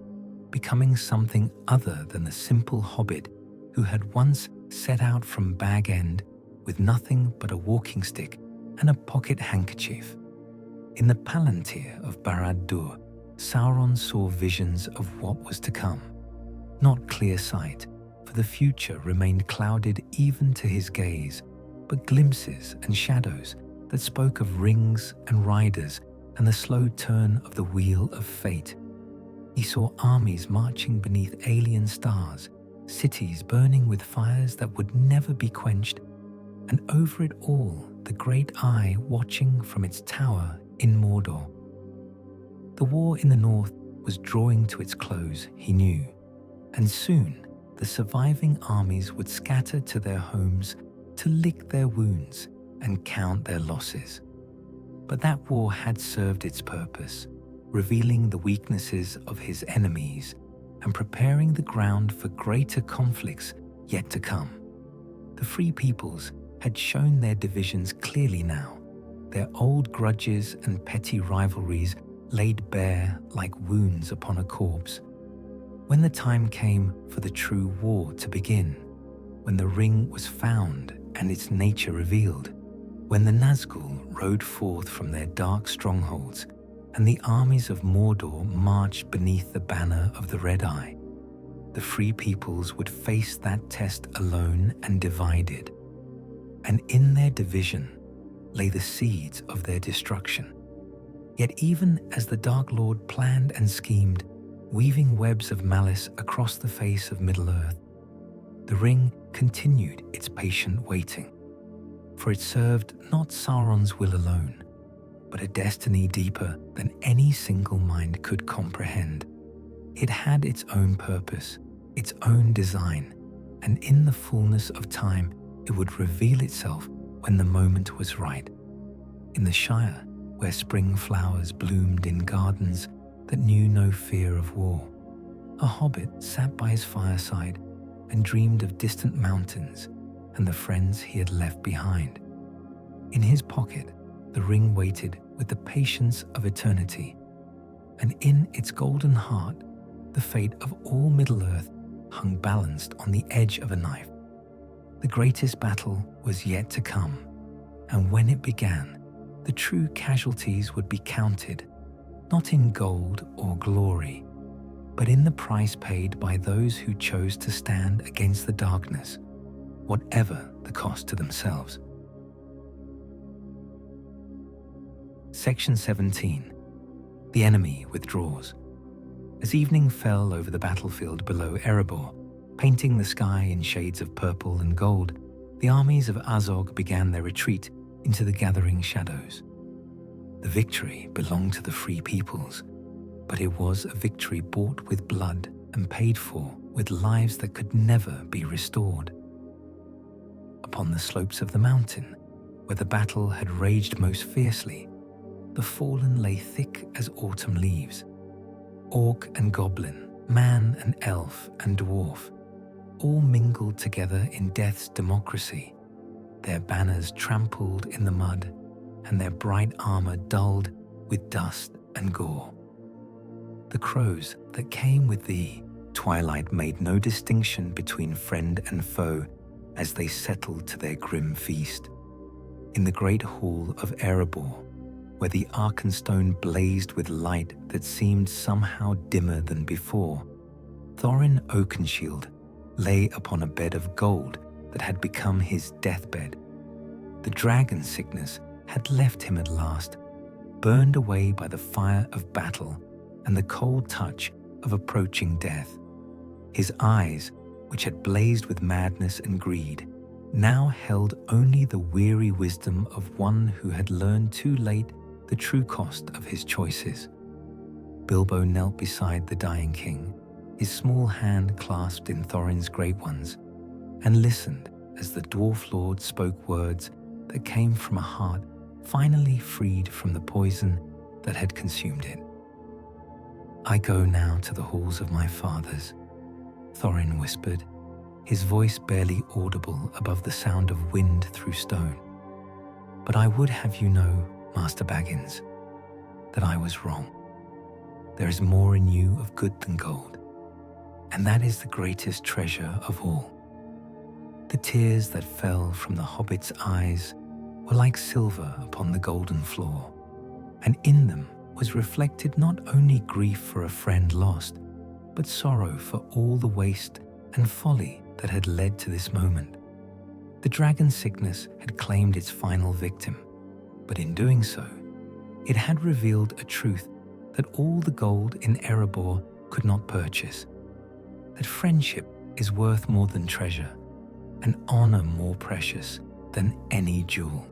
[SPEAKER 2] becoming something other than the simple hobbit who had once set out from Bag End with nothing but a walking stick and a pocket handkerchief. In the Palantir of Barad-dûr, Sauron saw visions of what was to come. Not clear sight, for the future remained clouded even to his gaze, but glimpses and shadows that spoke of rings and riders and the slow turn of the wheel of fate. He saw armies marching beneath alien stars, cities burning with fires that would never be quenched, and over it all the Great Eye watching from its tower in Mordor. The war in the north was drawing to its close, he knew, and soon the surviving armies would scatter to their homes to lick their wounds and count their losses. But that war had served its purpose, revealing the weaknesses of his enemies and preparing the ground for greater conflicts yet to come. The Free Peoples had shown their divisions clearly now, their old grudges and petty rivalries laid bare like wounds upon a corpse. When the time came for the true war to begin, when the ring was found and its nature revealed, when the Nazgul rode forth from their dark strongholds and the armies of Mordor marched beneath the banner of the Red Eye, the Free Peoples would face that test alone and divided. And in their division lay the seeds of their destruction. Yet even as the Dark Lord planned and schemed, weaving webs of malice across the face of Middle-earth, the ring continued its patient waiting. For it served not Sauron's will alone, but a destiny deeper than any single mind could comprehend. It had its own purpose, its own design, and in the fullness of time it would reveal itself when the moment was right. In the Shire, where spring flowers bloomed in gardens that knew no fear of war, a hobbit sat by his fireside and dreamed of distant mountains and the friends he had left behind. In his pocket, the ring waited with the patience of eternity, and in its golden heart, the fate of all Middle-earth hung balanced on the edge of a knife. The greatest battle was yet to come, and when it began, the true casualties would be counted, not in gold or glory, but in the price paid by those who chose to stand against the darkness, whatever the cost to themselves. Section 17. The enemy withdraws. As evening fell over the battlefield below Erebor, painting the sky in shades of purple and gold, the armies of Azog began their retreat into the gathering shadows. The victory belonged to the Free Peoples, but it was a victory bought with blood and paid for with lives that could never be restored. Upon the slopes of the mountain, where the battle had raged most fiercely, the fallen lay thick as autumn leaves. Orc and goblin, man and elf and dwarf, all mingled together in death's democracy, their banners trampled in the mud and their bright armor dulled with dust and gore. The crows that came with thee, twilight made no distinction between friend and foe as they settled to their grim feast. In the great hall of Erebor, where the Arkenstone blazed with light that seemed somehow dimmer than before, Thorin Oakenshield lay upon a bed of gold that had become his deathbed. The dragon sickness had left him at last, burned away by the fire of battle and the cold touch of approaching death. His eyes, which had blazed with madness and greed, now held only the weary wisdom of one who had learned too late the true cost of his choices. Bilbo knelt beside the dying king, his small hand clasped in Thorin's great ones, and listened as the dwarf lord spoke words that came from a heart finally freed from the poison that had consumed it. "I go now to the halls of my fathers," Thorin whispered, his voice barely audible above the sound of wind through stone. "But I would have you know, Master Baggins, that I was wrong. There is more in you of good than gold, and that is the greatest treasure of all." The tears that fell from the hobbit's eyes were like silver upon the golden floor, and in them was reflected not only grief for a friend lost, but sorrow for all the waste and folly that had led to this moment. The dragon sickness had claimed its final victim, but in doing so, it had revealed a truth that all the gold in Erebor could not purchase, that friendship is worth more than treasure, and honor more precious than any jewel.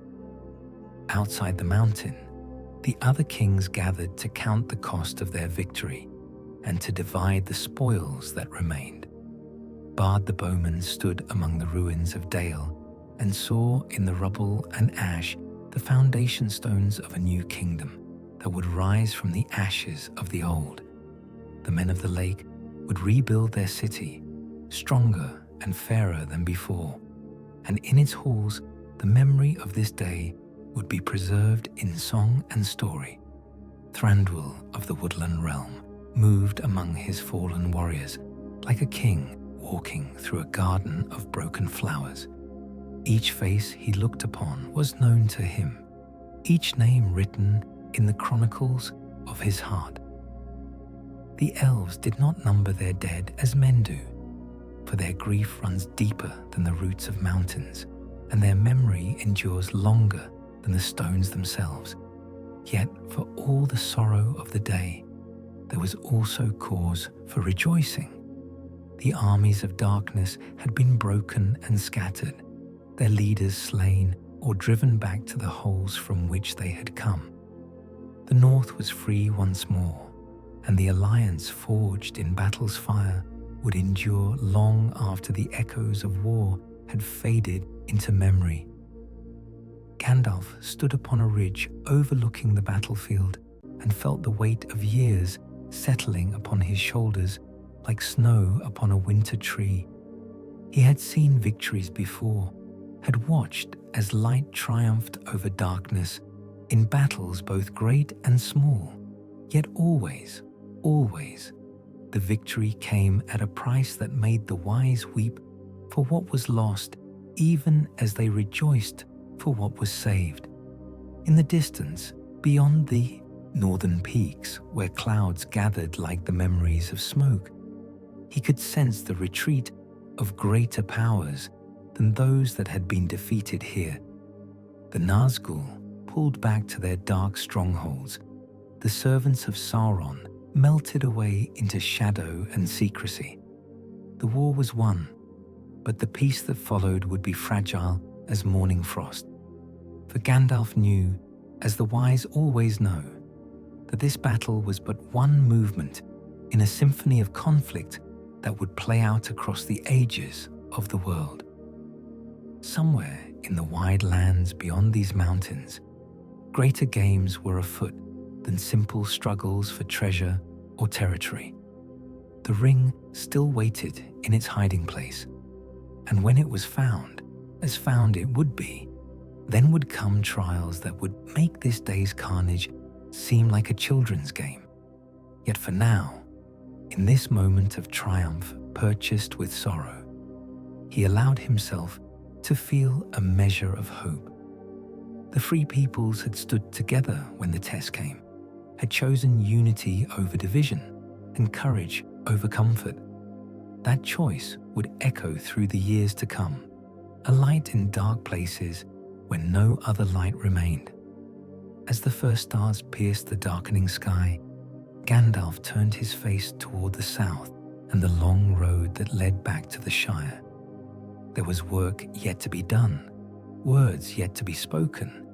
[SPEAKER 2] Outside the mountain, the other kings gathered to count the cost of their victory and to divide the spoils that remained. Bard the Bowman stood among the ruins of Dale and saw in the rubble and ash the foundation stones of a new kingdom that would rise from the ashes of the old. The men of the lake would rebuild their city, stronger and fairer than before, and in its halls the memory of this day would be preserved in song and story. Thranduil of the woodland realm moved among his fallen warriors like a king walking through a garden of broken flowers. Each face he looked upon was known to him, each name written in the chronicles of his heart. The elves did not number their dead as men do, for their grief runs deeper than the roots of mountains, and their memory endures longer than the stones themselves. Yet for all the sorrow of the day, there was also cause for rejoicing. The armies of darkness had been broken and scattered, their leaders slain or driven back to the holes from which they had come. The north was free once more, and the alliance forged in battle's fire would endure long after the echoes of war had faded into memory. Gandalf stood upon a ridge overlooking the battlefield and felt the weight of years settling upon his shoulders like snow upon a winter tree. He had seen victories before, had watched as light triumphed over darkness in battles both great and small, yet always, the victory came at a price that made the wise weep for what was lost, even as they rejoiced for what was saved. In the distance, beyond the northern peaks, where clouds gathered like the memories of smoke, he could sense the retreat of greater powers than those that had been defeated here. The Nazgul pulled back to their dark strongholds. The servants of Sauron melted away into shadow and secrecy. The war was won, but the peace that followed would be fragile as morning frost. For Gandalf knew, as the wise always know, that this battle was but one movement in a symphony of conflict that would play out across the ages of the world. Somewhere in the wide lands beyond these mountains, greater games were afoot than simple struggles for treasure or territory. The ring still waited in its hiding place, and when it was found, as found it would be, then would come trials that would make this day's carnage seem like a children's game. Yet for now, in this moment of triumph purchased with sorrow, he allowed himself to feel a measure of hope. The free peoples had stood together when the test came, had chosen unity over division and courage over comfort. That choice would echo through the years to come, a light in dark places when no other light remained. As the first stars pierced the darkening sky, Gandalf turned his face toward the south and the long road that led back to the Shire. There was work yet to be done, words yet to be spoken,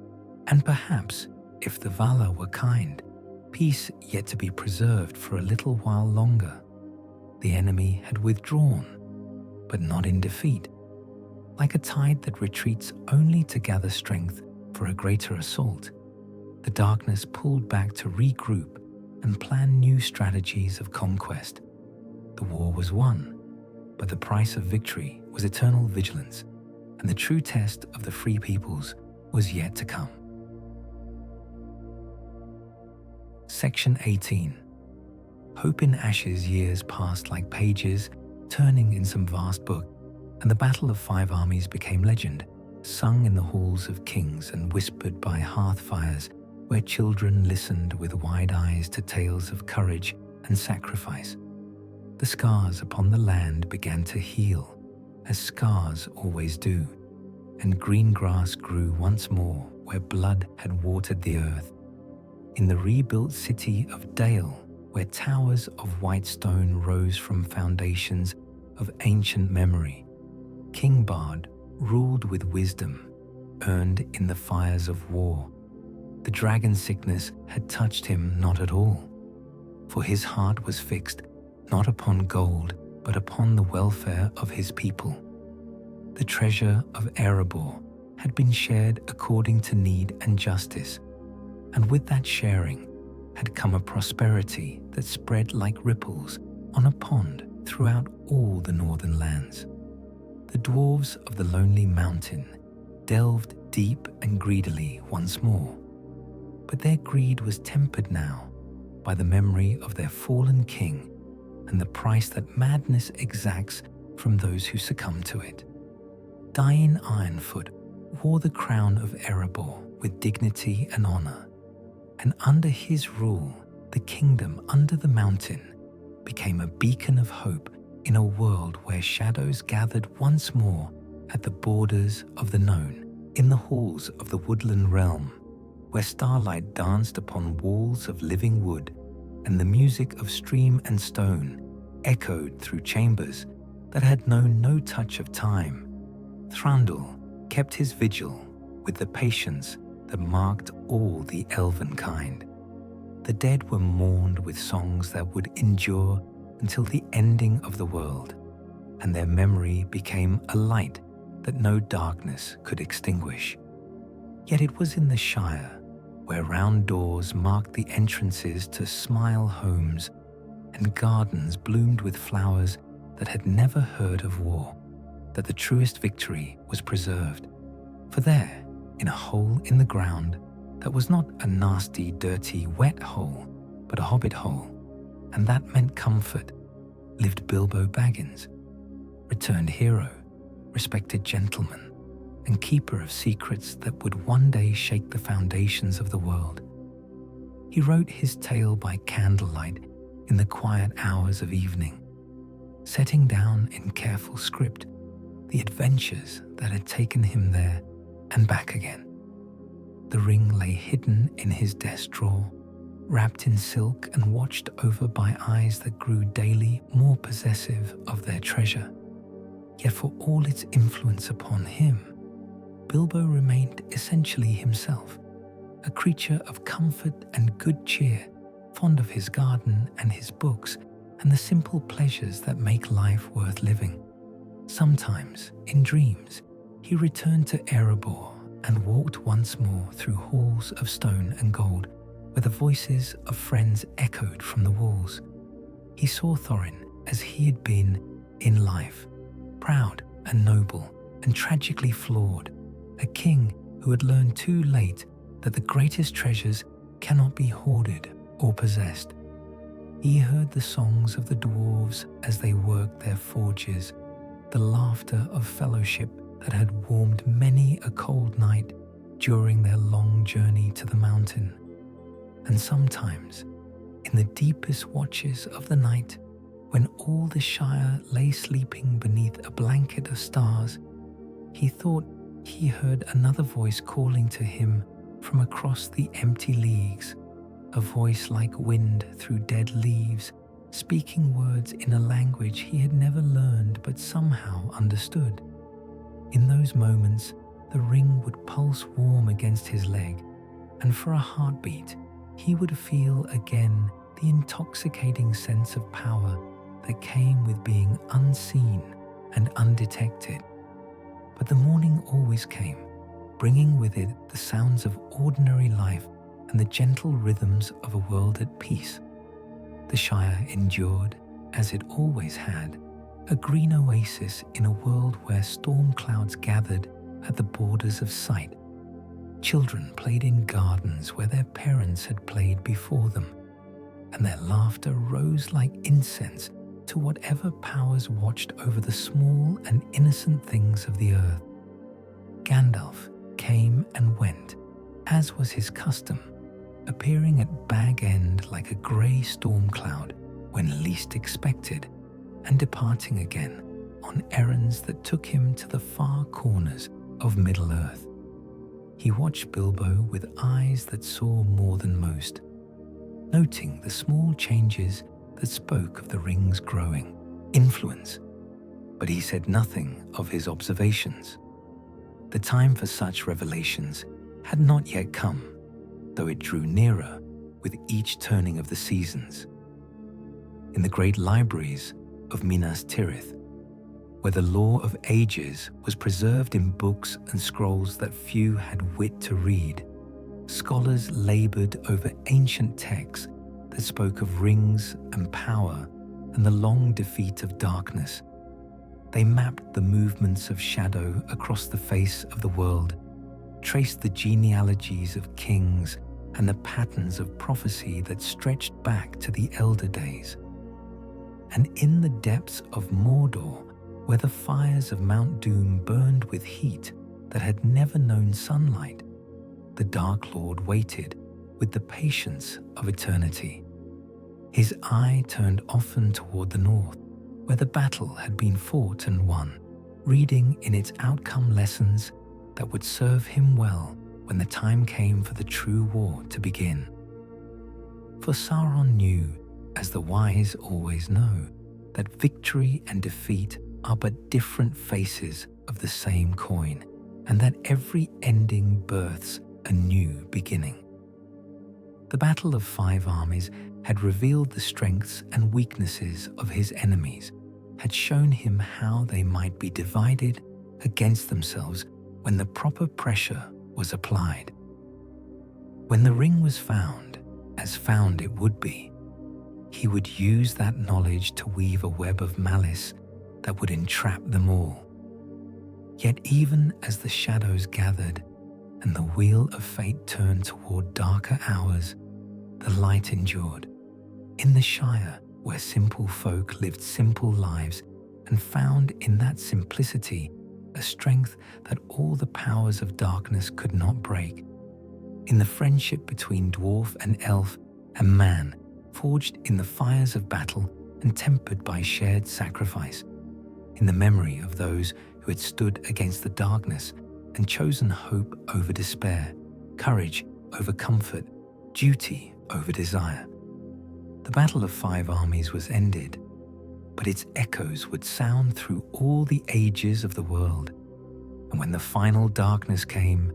[SPEAKER 2] and perhaps, if the Valar were kind, peace yet to be preserved for a little while longer. The enemy had withdrawn, but not in defeat. Like a tide that retreats only to gather strength for a greater assault, the darkness pulled back to regroup and plan new strategies of conquest. The war was won, but the price of victory was eternal vigilance, and the true test of the free peoples was yet to come. Section 18. Hope in Ashes years passed like pages turning in some vast book, and the Battle of Five Armies became legend, sung in the halls of kings and whispered by hearth fires where children listened with wide eyes to tales of courage and sacrifice. The scars upon the land began to heal, as scars always do, and green grass grew once more where blood had watered the earth. In the rebuilt city of Dale, where towers of white stone rose from foundations of ancient memory, King Bard ruled with wisdom, earned in the fires of war the dragon sickness had touched him not at all, for his heart was fixed not upon gold, but upon the welfare of his people. The treasure of Erebor had been shared according to need and justice, and with that sharing had come a prosperity that spread like ripples on a pond throughout all the northern lands. The dwarves of the lonely mountain delved deep and greedily once more, but their greed was tempered now by the memory of their fallen king and the price that madness exacts from those who succumb to it. Dying Ironfoot wore the crown of Erebor with dignity and honor, and under his rule, the kingdom under the mountain became a beacon of hope in a world where shadows gathered once more at the borders of the known, in the halls of the woodland realm, where starlight danced upon walls of living wood, and the music of stream and stone echoed through chambers that had known no touch of time. Thranduil kept his vigil with the patience that marked all the elven kind. The dead were mourned with songs that would endure until the ending of the world, and their memory became a light that no darkness could extinguish. Yet it was in the Shire, where round doors marked the entrances to smile homes, and gardens bloomed with flowers that had never heard of war, that the truest victory was preserved. For there, in a hole in the ground that was not a nasty, dirty, wet hole, but a hobbit hole, and that meant comfort, lived Bilbo Baggins, returned hero, respected gentleman, and keeper of secrets that would one day shake the foundations of the world. He wrote his tale by candlelight in the quiet hours of evening, setting down in careful script the adventures that had taken him there and back again. The ring lay hidden in his desk drawer, wrapped in silk and watched over by eyes that grew daily more possessive of their treasure. Yet for all its influence upon him, Bilbo remained essentially himself, a creature of comfort and good cheer, fond of his garden and his books and the simple pleasures that make life worth living. Sometimes, in dreams, he returned to Erebor and walked once more through halls of stone and gold, where the voices of friends echoed from the walls. He saw Thorin as he had been in life, proud and noble and tragically flawed, a king who had learned too late that the greatest treasures cannot be hoarded or possessed. He heard the songs of the dwarves as they worked their forges, the laughter of fellowship that had warmed many a cold night during their long journey to the mountain. And sometimes, in the deepest watches of the night, when all the Shire lay sleeping beneath a blanket of stars, he thought he heard another voice calling to him from across the empty leagues, a voice like wind through dead leaves, speaking words in a language he had never learned but somehow understood. In those moments, the ring would pulse warm against his leg, and for a heartbeat, he would feel again the intoxicating sense of power that came with being unseen and undetected. But the morning always came, bringing with it the sounds of ordinary life and the gentle rhythms of a world at peace. The Shire endured, as it always had, a green oasis in a world where storm clouds gathered at the borders of sight. Children played in gardens where their parents had played before them, and their laughter rose like incense to whatever powers watched over the small and innocent things of the earth. Gandalf came and went, as was his custom, appearing at Bag End like a grey storm cloud when least expected, and departing again on errands that took him to the far corners of Middle-earth. He watched Bilbo with eyes that saw more than most, noting the small changes that spoke of the ring's growing influence, but he said nothing of his observations. The time for such revelations had not yet come. though it drew nearer with each turning of the seasons. In the great libraries of Minas Tirith, where the lore of ages was preserved in books and scrolls that few had wit to read, scholars labored over ancient texts that spoke of rings and power and the long defeat of darkness. They mapped the movements of shadow across the face of the world, traced the genealogies of kings and the patterns of prophecy that stretched back to the elder days. And in the depths of Mordor, where the fires of Mount Doom burned with heat that had never known sunlight, the Dark Lord waited with the patience of eternity. His eye turned often toward the north, where the battle had been fought and won, reading in its outcome lessons that would serve him well when the time came for the true war to begin. For Sauron knew, as the wise always know, that victory and defeat are but different faces of the same coin, and that every ending births a new beginning. The Battle of Five Armies had revealed the strengths and weaknesses of his enemies, had shown him how they might be divided against themselves when the proper pressure was applied. When the ring was found, as found it would be, he would use that knowledge to weave a web of malice that would entrap them all. Yet even as the shadows gathered and the wheel of fate turned toward darker hours, the light endured. In the Shire, where simple folk lived simple lives and found in that simplicity a strength that all the powers of darkness could not break. In the friendship between dwarf and elf and man, forged in the fires of battle and tempered by shared sacrifice. In the memory of those who had stood against the darkness and chosen hope over despair, courage over comfort, duty over desire. The Battle of Five Armies was ended, but its echoes would sound through all the ages of the world. And when the final darkness came,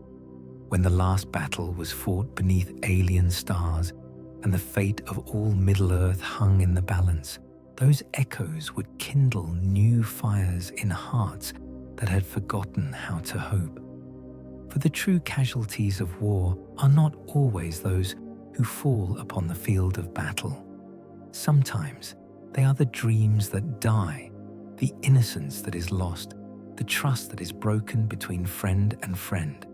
[SPEAKER 2] when the last battle was fought beneath alien stars and the fate of all Middle-earth hung in the balance, those echoes would kindle new fires in hearts that had forgotten how to hope. For the true casualties of war are not always those who fall upon the field of battle. Sometimes they are the dreams that die, the innocence that is lost, the trust that is broken between friend and friend.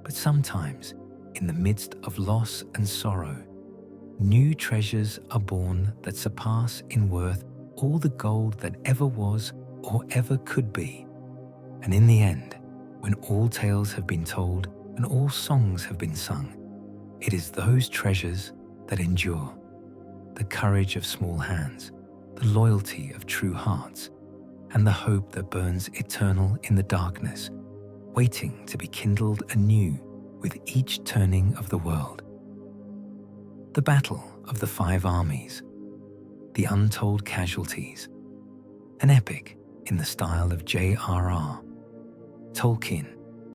[SPEAKER 2] But sometimes, in the midst of loss and sorrow, new treasures are born that surpass in worth all the gold that ever was or ever could be. And in the end, when all tales have been told and all songs have been sung, it is those treasures that endure. The courage of small hands, the loyalty of true hearts, and the hope that burns eternal in the darkness, waiting to be kindled anew with each turning of the world. The Battle of the Five Armies, the Untold Casualties, an epic in the style of J.R.R. Tolkien